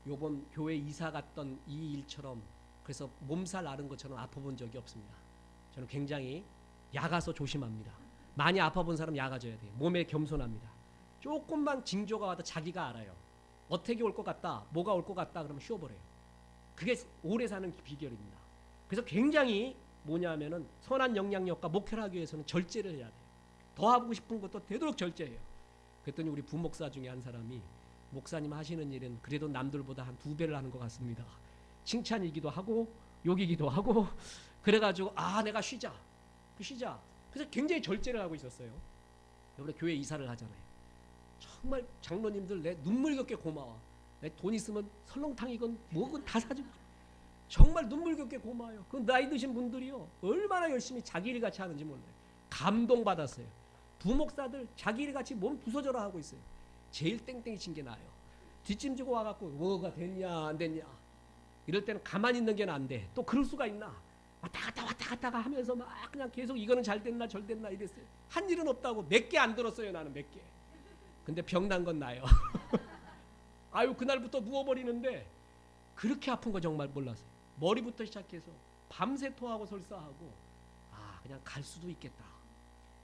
요번 교회 이사 갔던 이 일처럼 그래서 몸살 앓은 것처럼 아파본 적이 없습니다. 저는 굉장히 야가서 조심합니다. 많이 아파본 사람 야가져야 돼요. 몸에 겸손합니다. 조금만 징조가 와도 자기가 알아요. 어떻게 올 것 같다, 뭐가 올 것 같다 그러면 쉬어버려요. 그게 오래 사는 비결입니다. 그래서 굉장히 뭐냐면은 선한 영향력과 목회를 하기 위해서는 절제를 해야 돼요. 더 하고 싶은 것도 되도록 절제해요. 그랬더니 우리 부목사 중에 한 사람이 목사님 하시는 일은 그래도 남들보다 한 2배를 하는 것 같습니다. 칭찬이기도 하고 욕이기도 하고 그래가지고 내가 쉬자. 그래서 굉장히 절제를 하고 있었어요. 이번에 교회 이사를 하잖아요. 정말 장로님들 내 눈물겹게 고마워. 내 돈 있으면 설렁탕이건 뭐건 다 사주고 정말 눈물겹게 고마워요. 그 나이 드신 분들이요 얼마나 열심히 자기 일 같이 하는지 몰라요. 감동받았어요. 부목사들 자기 일 같이 몸 부서져라 하고 있어요. 제일 땡땡이 친 게 나아요. 뒷짐지고 와갖고 뭐가 됐냐 안 됐냐 이럴 때는 가만히 있는 게 안 돼. 또 그럴 수가 있나. 왔다 갔다가 하면서 막 그냥 계속 이거는 잘 됐나 절 됐나 이랬어요. 한 일은 없다고 몇 개 안 들었어요. 나는 몇 개. 근데 병난 건 나요. 아유 그날부터 누워버리는데 그렇게 아픈 거 정말 몰랐어요. 머리부터 시작해서 밤새 토하고 설사하고 그냥 갈 수도 있겠다.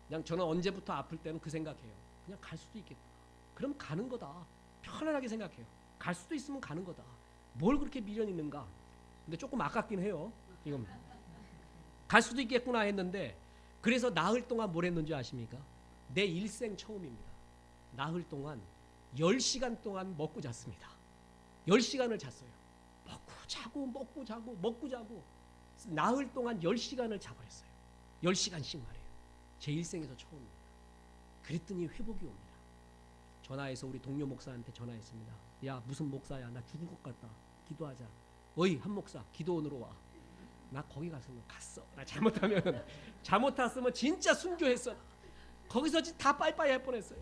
그냥 저는 언제부터 아플 때는 그 생각해요. 그냥 갈 수도 있겠다. 그럼 가는 거다. 편안하게 생각해요. 갈 수도 있으면 가는 거다. 뭘 그렇게 미련 있는가. 근데 조금 아깝긴 해요. 이건 갈 수도 있겠구나 했는데 그래서 나흘 동안 뭘 했는지 아십니까? 내 일생 처음입니다. 나흘 동안 10시간 동안 먹고 잤습니다. 10시간을 잤어요. 먹고 자고 먹고 자고 먹고 자고 나흘 동안 10시간을 자버렸어요. 10시간씩 말이에요. 제 일생에서 처음입니다. 그랬더니 회복이 옵니다. 전화해서 우리 동료 목사한테 전화했습니다. 야, 무슨 목사야, 나 죽을 것 같다, 기도하자. 어이, 한 목사, 기도원으로 와. 나 거기 갔으면 갔어. 나 잘못했으면 진짜 순교했어. 거기서 다 빠이빠이 할 뻔했어요.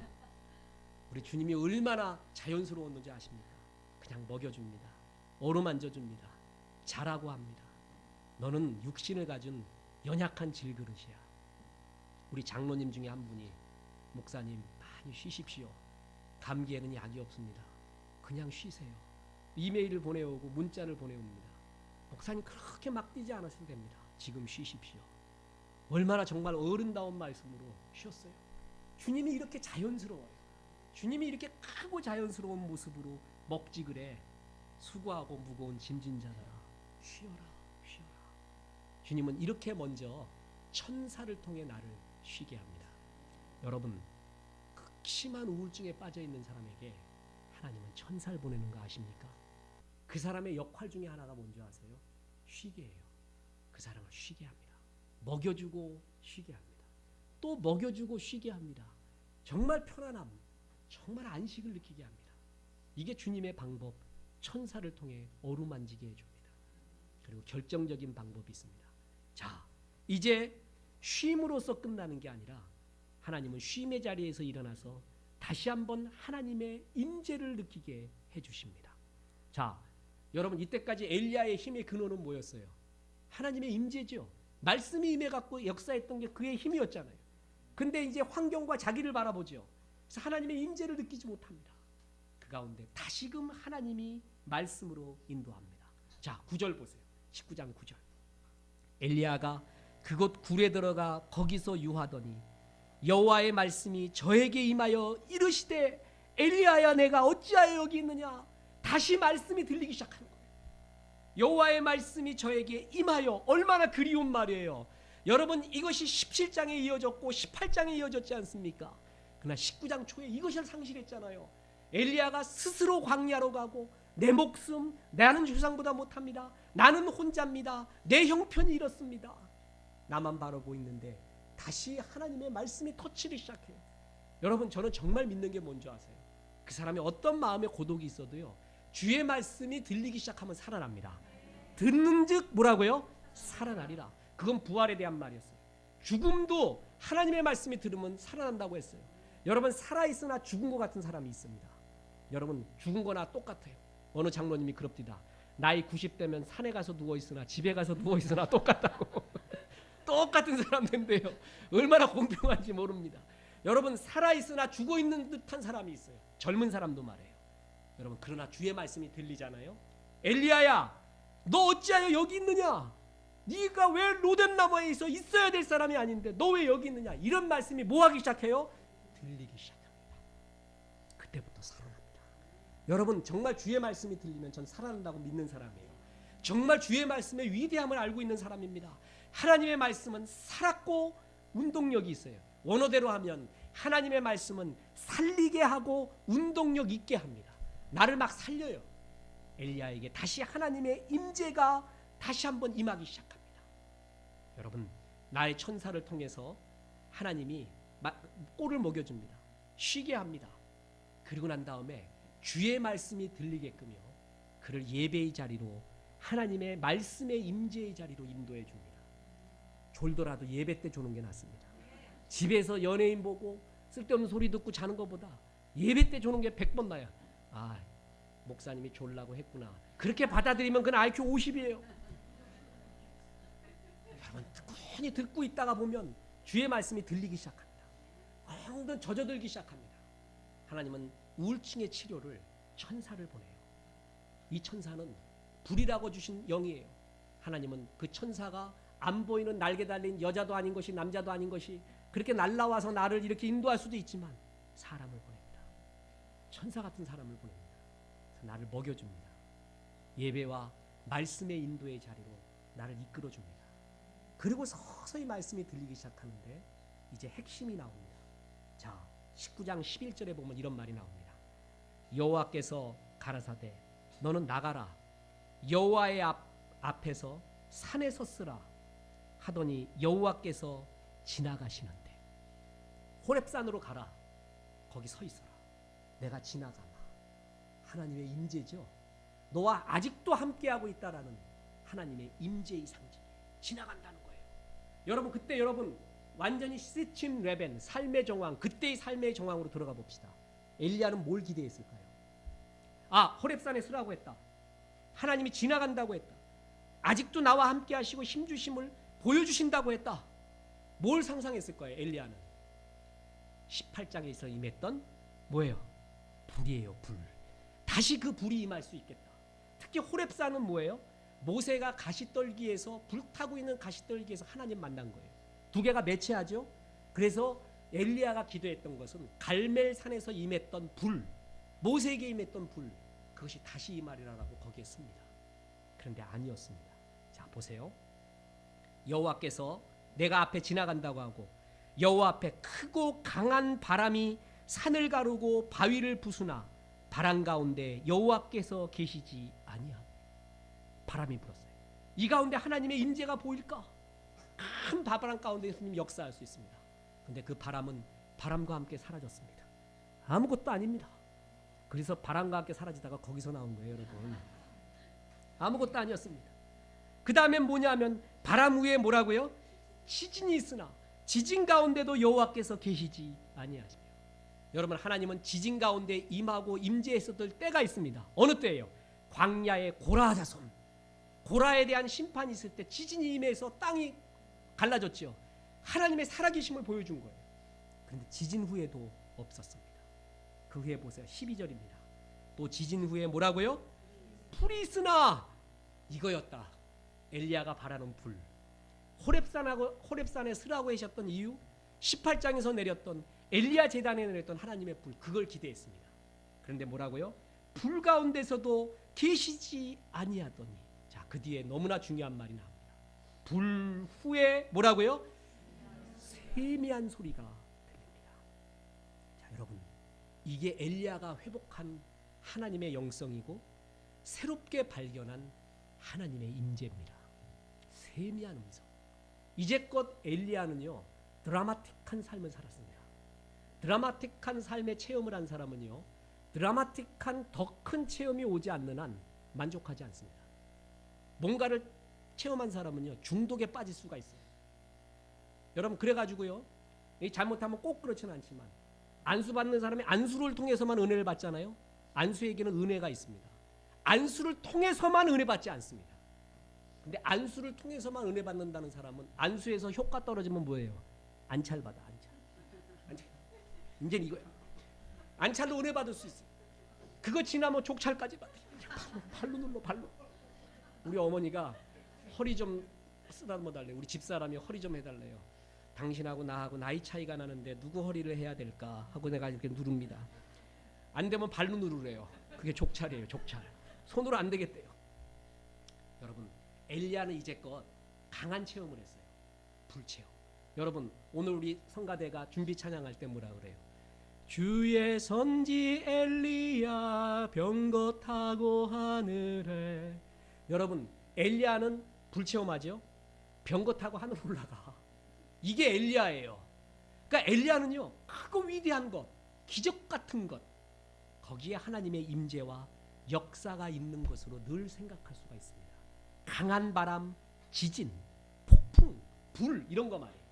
우리 주님이 얼마나 자연스러웠는지 아십니까? 그냥 먹여줍니다. 어루만져줍니다. 자라고 합니다. 너는 육신을 가진 연약한 질그릇이야. 우리 장로님 중에 한 분이, 목사님 많이 쉬십시오. 감기에는 약이 없습니다. 그냥 쉬세요. 이메일을 보내오고 문자를 보내옵니다. 목사님 그렇게 막 뛰지 않으셔도 됩니다. 지금 쉬십시오. 얼마나 정말 어른다운 말씀으로 쉬었어요. 주님이 이렇게 자연스러워요. 주님이 이렇게 크고 자연스러운 모습으로 먹지 그래. 수고하고 무거운 짐진 자들아, 쉬어라, 쉬어라. 주님은 이렇게 먼저 천사를 통해 나를 쉬게 합니다. 여러분, 극심한 우울증에 빠져있는 사람에게 하나님은 천사를 보내는 거 아십니까? 그 사람의 역할 중에 하나가 뭔지 아세요? 쉬게 해요. 그 사람을 쉬게 합니다. 먹여주고 쉬게 합니다. 또 먹여주고 쉬게 합니다. 정말 편안함, 정말 안식을 느끼게 합니다. 이게 주님의 방법, 천사를 통해 어루만지게 해줍니다. 그리고 결정적인 방법이 있습니다. 자, 이제 쉼으로써 끝나는 게 아니라 하나님은 쉼의 자리에서 일어나서 다시 한번 하나님의 임재를 느끼게 해주십니다. 자, 여러분, 이때까지 엘리야의 힘의 근원은 뭐였어요? 하나님의 임재죠. 말씀이 임해갖고 역사했던 게 그의 힘이었잖아요. 근데 이제 환경과 자기를 바라보죠. 그래서 하나님의 임재를 느끼지 못합니다. 그 가운데 다시금 하나님이 말씀으로 인도합니다. 자, 9절 보세요. 19장 9절. 엘리야가 그곳 굴에 들어가 거기서 유하더니 여호와의 말씀이 저에게 임하여 이르시되 엘리야야, 내가 어찌하여 여기 있느냐. 다시 말씀이 들리기 시작하는 거예요. 여호와의 말씀이 저에게 임하여, 얼마나 그리운 말이에요. 여러분, 이것이 17장에 이어졌고 18장에 이어졌지 않습니까? 그러나 19장 초에 이것을 상실했잖아요. 엘리야가 스스로 광야로 가고 내 목숨, 나는 주상보다 못합니다. 나는 혼자입니다. 내 형편이 이렇습니다. 나만 바라보고 있는데 다시 하나님의 말씀이 터치기 시작해요. 여러분, 저는 정말 믿는 게 뭔지 아세요? 그 사람이 어떤 마음의 고독이 있어도요, 주의 말씀이 들리기 시작하면 살아납니다. 듣는즉 뭐라고요? 살아나리라. 그건 부활에 대한 말이었어요. 죽음도 하나님의 말씀이 들으면 살아난다고 했어요. 여러분, 살아있으나 죽은 것 같은 사람이 있습니다. 여러분, 죽은 거나 똑같아요. 어느 장로님이 그럽디다. 나이 90대면 산에 가서 누워있으나 집에 가서 누워있으나 똑같다고. 똑같은 사람인데요, 얼마나 공평한지 모릅니다. 여러분, 살아있으나 죽어있는 듯한 사람이 있어요. 젊은 사람도 말해요. 여러분, 그러나 주의 말씀이 들리잖아요. 엘리야야, 너 어찌하여 여기 있느냐. 네가 왜 로뎀나무에 있어야 될 사람이 아닌데 너 왜 여기 있느냐. 이런 말씀이 뭐하기 시작해요? 들리기 시작합니다. 그때부터 살아납니다. 여러분, 정말 주의 말씀이 들리면 전 살아난다고 믿는 사람이에요. 정말 주의 말씀의 위대함을 알고 있는 사람입니다. 하나님의 말씀은 살았고 운동력이 있어요. 원어대로 하면 하나님의 말씀은 살리게 하고 운동력 있게 합니다. 나를 막 살려요. 엘리야에게 다시 하나님의 임재가 다시 한번 임하기 시작합니다. 여러분, 나의 천사를 통해서 하나님이 꼴을 먹여줍니다. 쉬게 합니다. 그리고 난 다음에 주의 말씀이 들리게끔요, 그를 예배의 자리로, 하나님의 말씀의 임재의 자리로 인도해 줍니다. 졸더라도 예배 때 조는 게 낫습니다. 집에서 연예인 보고 쓸데없는 소리 듣고 자는 것보다 예배 때 조는 게 100번 나아요. 아, 목사님이 졸라고 했구나. 그렇게 받아들이면 그건 IQ 50이에요. 여러분, 꾸준히 듣고 있다가 보면 주의 말씀이 들리기 시작합니다. 엉덩 젖어들기 시작합니다. 하나님은 우울증의 치료를 천사를 보내요. 이 천사는 불이라고 주신 영이에요. 하나님은 그 천사가 안 보이는 날개 달린 여자도 아닌 것이, 남자도 아닌 것이 그렇게 날라와서 나를 이렇게 인도할 수도 있지만 사람을 보냅니다. 천사 같은 사람을 보냅니다. 그래서 나를 먹여줍니다. 예배와 말씀의 인도의 자리로 나를 이끌어줍니다. 그리고 서서히 말씀이 들리기 시작하는데 이제 핵심이 나옵니다. 자, 19장 11절에 보면 이런 말이 나옵니다. 여호와께서 가라사대 너는 나가라 여호와의 앞에서 산에 섰으라 하더니 여호와께서 지나가시는데 호렙산으로 가라. 거기 서 있어라. 내가 지나가마. 하나님의 임재죠. 너와 아직도 함께하고 있다라는 하나님의 임재의 상징. 지나간다는 거예요. 여러분 그때 여러분 완전히 시침 레벤 삶의 정황 그때의 삶의 정황으로 들어가 봅시다. 엘리야는 뭘 기대했을까요? 호렙산에 서라고 했다. 하나님이 지나간다고 했다. 아직도 나와 함께 하시고 힘주심을 보여주신다고 했다. 뭘 상상했을 거예요? 엘리야는 18장에서 임했던 뭐예요? 불이에요. 불. 다시 그 불이 임할 수 있겠다. 특히 호렙산은 뭐예요? 모세가 가시떨기에서 불타고 있는 가시떨기에서 하나님 만난 거예요. 두 개가 매치하죠. 그래서 엘리야가 기도했던 것은 갈멜산에서 임했던 불, 모세에게 임했던 불, 그것이 다시 임하리라라고 거기에 씁니다. 그런데 아니었습니다. 자 보세요. 여호와께서 내가 앞에 지나간다고 하고 여호와 앞에 크고 강한 바람이 산을 가르고 바위를 부수나 바람 가운데 여호와께서 계시지 아니하고 바람이 불었어요. 이 가운데 하나님의 임재가 보일까? 큰 바람 가운데 예수님 역사할 수 있습니다. 그런데 그 바람은 바람과 함께 사라졌습니다. 아무것도 아닙니다. 그래서 바람과 함께 사라지다가 거기서 나온 거예요, 여러분. 아무것도 아니었습니다. 그 다음엔 뭐냐면 바람 위에 뭐라고요? 지진이 있으나 지진 가운데도 여호와께서 계시지 아니하시며. 여러분 하나님은 지진 가운데 임하고 임재했었을 때가 있습니다. 어느 때예요? 광야의 고라 자손. 고라에 대한 심판이 있을 때 지진이 임해서 땅이 갈라졌죠. 하나님의 살아계심을 보여준 거예요. 그런데 지진 후에도 없었습니다. 그 후에 보세요. 12절입니다. 또 지진 후에 뭐라고요? 불이 있으나 이거였다. 엘리야가 바라는 불. 호렙산에 서라고 하셨던 이유 18장에서 내렸던 엘리야 제단에 내렸던 하나님의 불 그걸 기대했습니다. 그런데 뭐라고요? 불 가운데서도 계시지 아니하더니 자, 그 뒤에 너무나 중요한 말이 나옵니다. 불 후에 뭐라고요? 세미한 소리가 들립니다. 자, 여러분 이게 엘리야가 회복한 하나님의 영성이고 새롭게 발견한 하나님의 임재입니다. 세미한 음성. 이제껏 엘리야는요 드라마틱한 삶을 살았습니다. 드라마틱한 삶의 체험을 한 사람은요 드라마틱한 더 큰 체험이 오지 않는 한 만족하지 않습니다. 뭔가를 체험한 사람은요 중독에 빠질 수가 있어요. 여러분 그래가지고요 잘못하면 꼭 그렇지는 않지만 안수 받는 사람이 안수를 통해서만 은혜를 받잖아요. 안수에게는 은혜가 있습니다. 안수를 통해서만 은혜 받지 않습니다. 근데 안수를 통해서만 은혜 받는다는 사람은 안수에서 효과 떨어지면 뭐예요? 안찰 받아. 안찰. 이제는 이거야. 안찰로 은혜 받을 수 있어. 그거 지나면 족찰까지 받아. 발로 눌러 발로. 우리 어머니가 허리 좀 쓰다듬어 달래. 우리 집사람이 허리 좀 해달래요. 당신하고 나하고 나이 차이가 나는데 누구 허리를 해야 될까 하고 내가 이렇게 누릅니다. 안 되면 발로 누르래요. 그게 족찰이에요. 족찰. 손으로 안 되겠대요. 여러분 엘리야는 이제껏 강한 체험을 했어요. 불체험. 여러분 오늘 우리 성가대가 준비 찬양할 때 뭐라 그래요? 주의 선지 엘리야 병거 타고 하늘에. 여러분 엘리야는 불체험하죠? 병거 타고 하늘 올라가. 이게 엘리야예요. 그러니까 엘리야는요 크고 위대한 것, 기적 같은 것, 거기에 하나님의 임재와 역사가 있는 것으로 늘 생각할 수가 있습니다. 강한 바람, 지진, 폭풍, 불 이런 거 말이에요.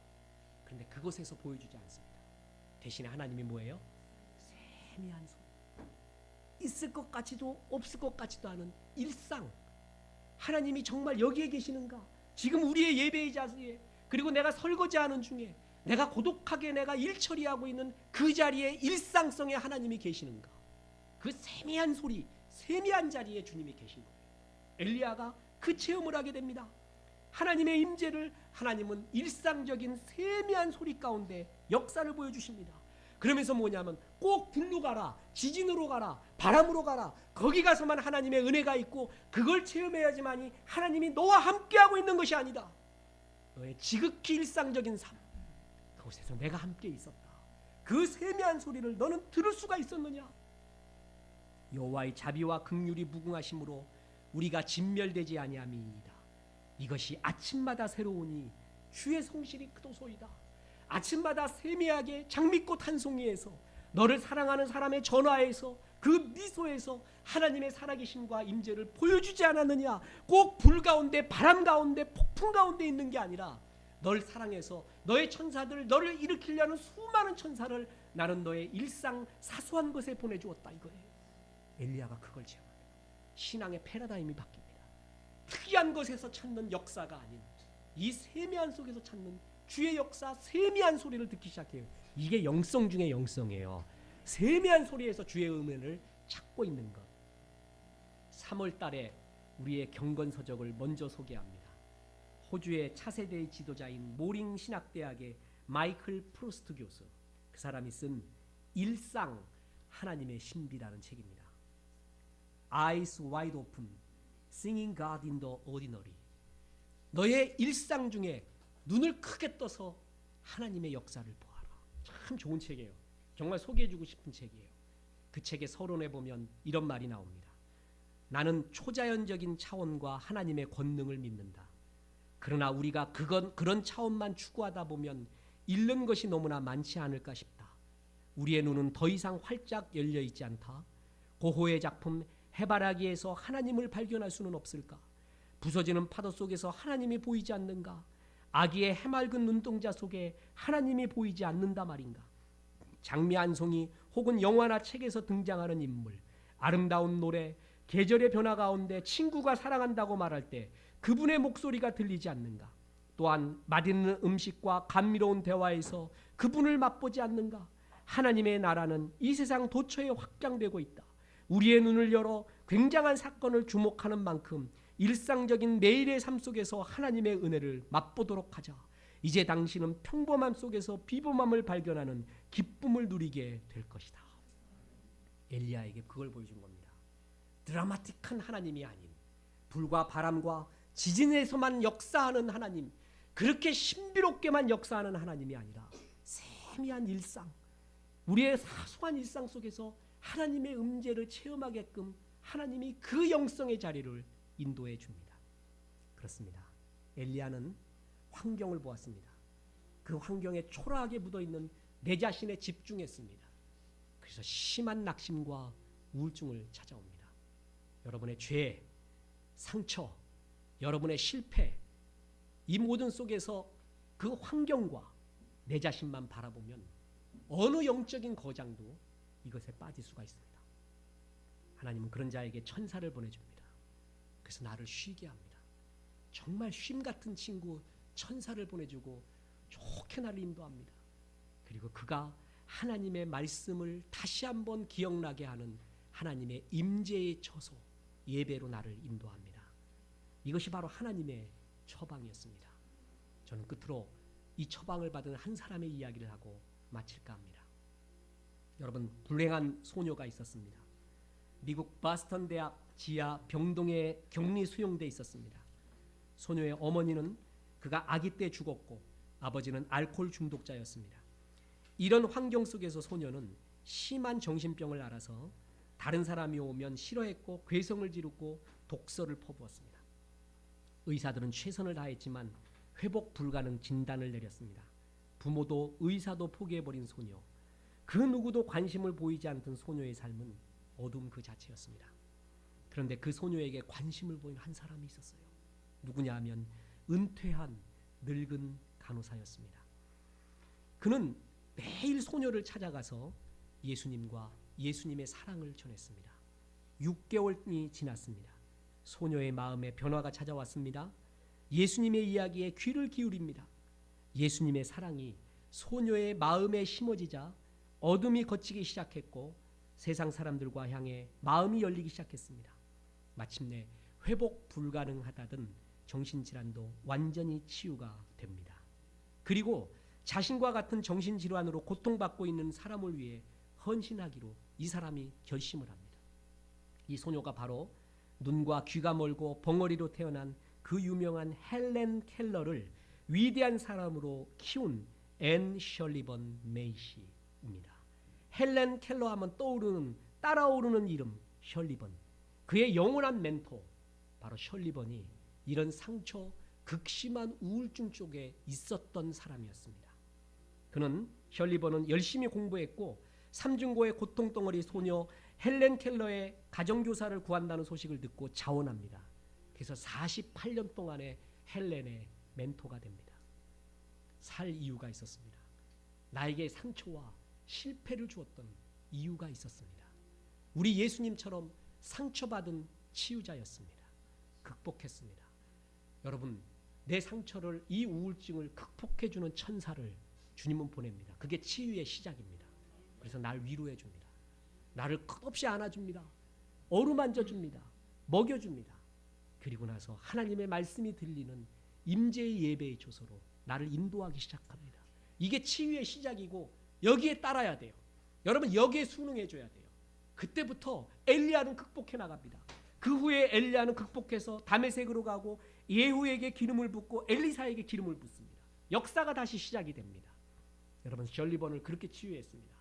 그런데 그것에서 보여주지 않습니다. 대신에 하나님이 뭐예요? 세미한 소리. 있을 것 같지도 없을 것 같지도 않은 일상. 하나님이 정말 여기에 계시는가? 지금 우리의 예배의 자리에 그리고 내가 설거지하는 중에 내가 고독하게 내가 일 처리하고 있는 그 자리에 일상성에 하나님이 계시는가? 그 세미한 소리, 세미한 자리에 주님이 계신 거예요. 엘리야가 그 체험을 하게 됩니다. 하나님의 임재를 하나님은 일상적인 세미한 소리 가운데 역사를 보여주십니다. 그러면서 뭐냐면 꼭 불로 가라, 지진으로 가라, 바람으로 가라. 거기 가서만 하나님의 은혜가 있고 그걸 체험해야지만이 하나님이 너와 함께하고 있는 것이 아니다. 너의 지극히 일상적인 삶, 그곳에서 내가 함께 있었다. 그 세미한 소리를 너는 들을 수가 있었느냐? 여호와의 자비와 긍휼이 무궁하심으로 우리가 진멸되지 아니함이니이다. 이것이 아침마다 새로우니 주의 성실이 크도소이다. 아침마다 세미하게 장미꽃 한 송이에서, 너를 사랑하는 사람의 전화에서, 그 미소에서 하나님의 살아계심과 임재를 보여주지 않았느냐? 꼭 불 가운데, 바람 가운데, 폭풍 가운데 있는 게 아니라 널 사랑해서 너의 천사들, 너를 일으키려는 수많은 천사를 나는 너의 일상 사소한 것에 보내주었다, 이거예요. 엘리야가 그걸 체험합니다. 신앙의 패러다임이 바뀝니다. 특이한 것에서 찾는 역사가 아닌 이 세미한 속에서 찾는 주의 역사, 세미한 소리를 듣기 시작해요. 이게 영성 중의 영성이에요. 세미한 소리에서 주의 음연을 찾고 있는 것. 3월 달에 우리의 경건서적을 먼저 소개합니다. 호주의 차세대의 지도자인 모링 신학대학의 마이클 프로스트 교수, 그 사람이 쓴 일상 하나님의 신비라는 책입니다. Eyes wide open, singing God in the ordinary. 너의 일상 중에 눈을 크게 떠서 하나님의 역사를 보아라. 참 좋은 책이에요. 정말 소개해주고 싶은 책이에요. 그 책의 서론에 보면 이런 말이 나옵니다. 나는 초자연적인 차원과 하나님의 권능을 믿는다. 그러나 우리가 그런 차원만 추구하다 보면 잃는 것이 너무나 많지 않을까 싶다. 우리의 눈은 더 이상 활짝 열려있지 않다. 고호의 작품 해바라기에서 하나님을 발견할 수는 없을까? 부서지는 파도 속에서 하나님이 보이지 않는가? 아기의 해맑은 눈동자 속에 하나님이 보이지 않는다 말인가? 장미 한 송이 혹은 영화나 책에서 등장하는 인물, 아름다운 노래, 계절의 변화 가운데 친구가 사랑한다고 말할 때 그분의 목소리가 들리지 않는가? 또한 맛있는 음식과 감미로운 대화에서 그분을 맛보지 않는가? 하나님의 나라는 이 세상 도처에 확장되고 있다. 우리의 눈을 열어 굉장한 사건을 주목하는 만큼 일상적인 매일의 삶 속에서 하나님의 은혜를 맛보도록 하자. 이제 당신은 평범함 속에서 비범함을 발견하는 기쁨을 누리게 될 것이다. 엘리야에게 그걸 보여준 겁니다. 드라마틱한 하나님이 아닌, 불과 바람과 지진에서만 역사하는 하나님, 그렇게 신비롭게만 역사하는 하나님이 아니라 세미한 일상, 우리의 사소한 일상 속에서 하나님의 음재를 체험하게끔 하나님이 그 영성의 자리를 인도해 줍니다. 그렇습니다. 엘리야는 환경을 보았습니다. 그 환경에 초라하게 묻어있는 내 자신에 집중했습니다. 그래서 심한 낙심과 우울증을 찾아옵니다. 여러분의 죄, 상처, 여러분의 실패, 이 모든 속에서 그 환경과 내 자신만 바라보면 어느 영적인 거장도 이것에 빠질 수가 있습니다. 하나님은 그런 자에게 천사를 보내줍니다. 그래서 나를 쉬게 합니다. 정말 쉼 같은 친구 천사를 보내주고 좋게 나를 인도합니다. 그리고 그가 하나님의 말씀을 다시 한번 기억나게 하는 하나님의 임재의 처소, 예배로 나를 인도합니다. 이것이 바로 하나님의 처방이었습니다. 저는 끝으로 이 처방을 받은 한 사람의 이야기를 하고 마칠까 합니다. 여러분, 불행한 소녀가 있었습니다. 미국 바스턴 대학 지하 병동에 격리 수용돼 있었습니다. 소녀의 어머니는 그가 아기 때 죽었고 아버지는 알코올 중독자였습니다. 이런 환경 속에서 소녀는 심한 정신병을 앓아서 다른 사람이 오면 싫어했고 괴성을 지르고 독서를 퍼부었습니다. 의사들은 최선을 다했지만 회복 불가능 진단을 내렸습니다. 부모도 의사도 포기해버린 소녀, 그 누구도 관심을 보이지 않던 소녀의 삶은 어둠 그 자체였습니다. 그런데 그 소녀에게 관심을 보인 한 사람이 있었어요. 누구냐 하면 은퇴한 늙은 간호사였습니다. 그는 매일 소녀를 찾아가서 예수님과 예수님의 사랑을 전했습니다. 6개월이 지났습니다. 소녀의 마음에 변화가 찾아왔습니다. 예수님의 이야기에 귀를 기울입니다. 예수님의 사랑이 소녀의 마음에 심어지자 어둠이 걷히기 시작했고 세상 사람들과 향해 마음이 열리기 시작했습니다. 마침내 회복 불가능하다던 정신질환도 완전히 치유가 됩니다. 그리고 자신과 같은 정신질환으로 고통받고 있는 사람을 위해 헌신하기로 이 사람이 결심을 합니다. 이 소녀가 바로 눈과 귀가 멀고 벙어리로 태어난 그 유명한 헬렌 켈러를 위대한 사람으로 키운 앤 셜리번 메이시입니다. 헬렌 켈러 하면 따라오르는 이름 셜리번. 그의 영원한 멘토 바로 셜리번이 이런 상처, 극심한 우울증 쪽에 있었던 사람이었습니다. 셜리번은 열심히 공부했고 삼중고의 고통덩어리 소녀 헬렌 켈러의 가정교사를 구한다는 소식을 듣고 자원합니다. 그래서 48년 동안의 헬렌의 멘토가 됩니다. 살 이유가 있었습니다. 나에게 상처와 실패를 주었던 이유가 있었습니다. 우리 예수님처럼 상처받은 치유자였습니다. 극복했습니다. 여러분, 내 상처를, 이 우울증을 극복해주는 천사를 주님은 보냅니다. 그게 치유의 시작입니다. 그래서 날 위로해 줍니다. 나를 끝없이 안아줍니다. 어루만져 줍니다. 먹여줍니다. 그리고 나서 하나님의 말씀이 들리는 임재의 예배의 조서로 나를 인도하기 시작합니다. 이게 치유의 시작이고 여기에 따라야 돼요. 여러분, 여기에 순응해 줘야 돼요. 그때부터 엘리야는 극복해 나갑니다. 그 후에 엘리야는 극복해서 다메섹으로 가고 예후에게 기름을 붓고 엘리사에게 기름을 붓습니다. 역사가 다시 시작이 됩니다. 여러분, 셜리번을 그렇게 치유했습니다.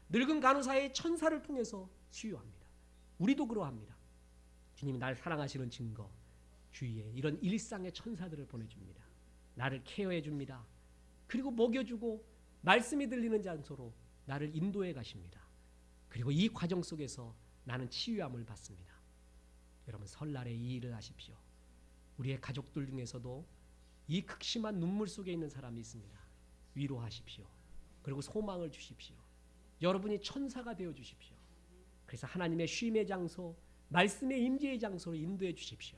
늙은 간호사의 천사를 통해서 치유합니다. 우리도 그러합니다. 주님이 날 사랑하시는 증거, 주위에 이런 일상의 천사들을 보내줍니다. 나를 케어해 줍니다. 그리고 먹여주고 말씀이 들리는 장소로 나를 인도해 가십니다. 그리고 이 과정 속에서 나는 치유함을 받습니다. 여러분, 설날에 이 일을 하십시오. 우리의 가족들 중에서도 이 극심한 눈물 속에 있는 사람이 있습니다. 위로하십시오. 그리고 소망을 주십시오. 여러분이 천사가 되어 주십시오. 그래서 하나님의 쉼의 장소, 말씀의 임재의 장소로 인도해 주십시오.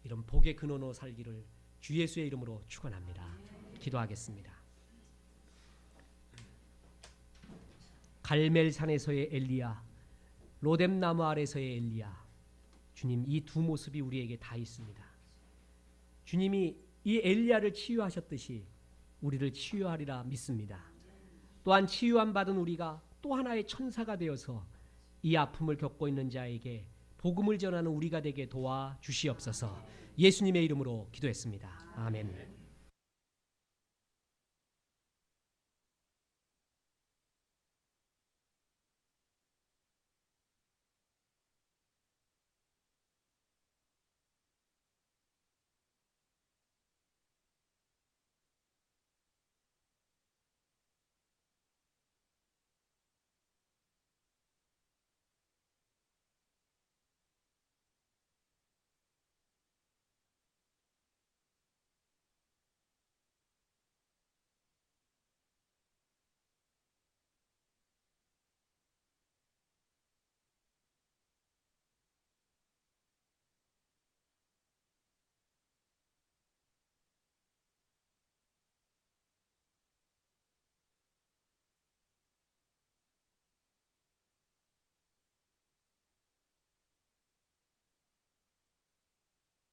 이런 복의 근원으로 살기를 주 예수의 이름으로 축원합니다. 기도하겠습니다. 갈멜산에서의 엘리야, 로뎀나무 아래서의 엘리야, 주님, 이 두 모습이 우리에게 다 있습니다. 주님이 이 엘리야를 치유하셨듯이 우리를 치유하리라 믿습니다. 또한 치유함 받은 우리가 또 하나의 천사가 되어서 이 아픔을 겪고 있는 자에게 복음을 전하는 우리가 되게 도와주시옵소서. 예수님의 이름으로 기도했습니다. 아멘.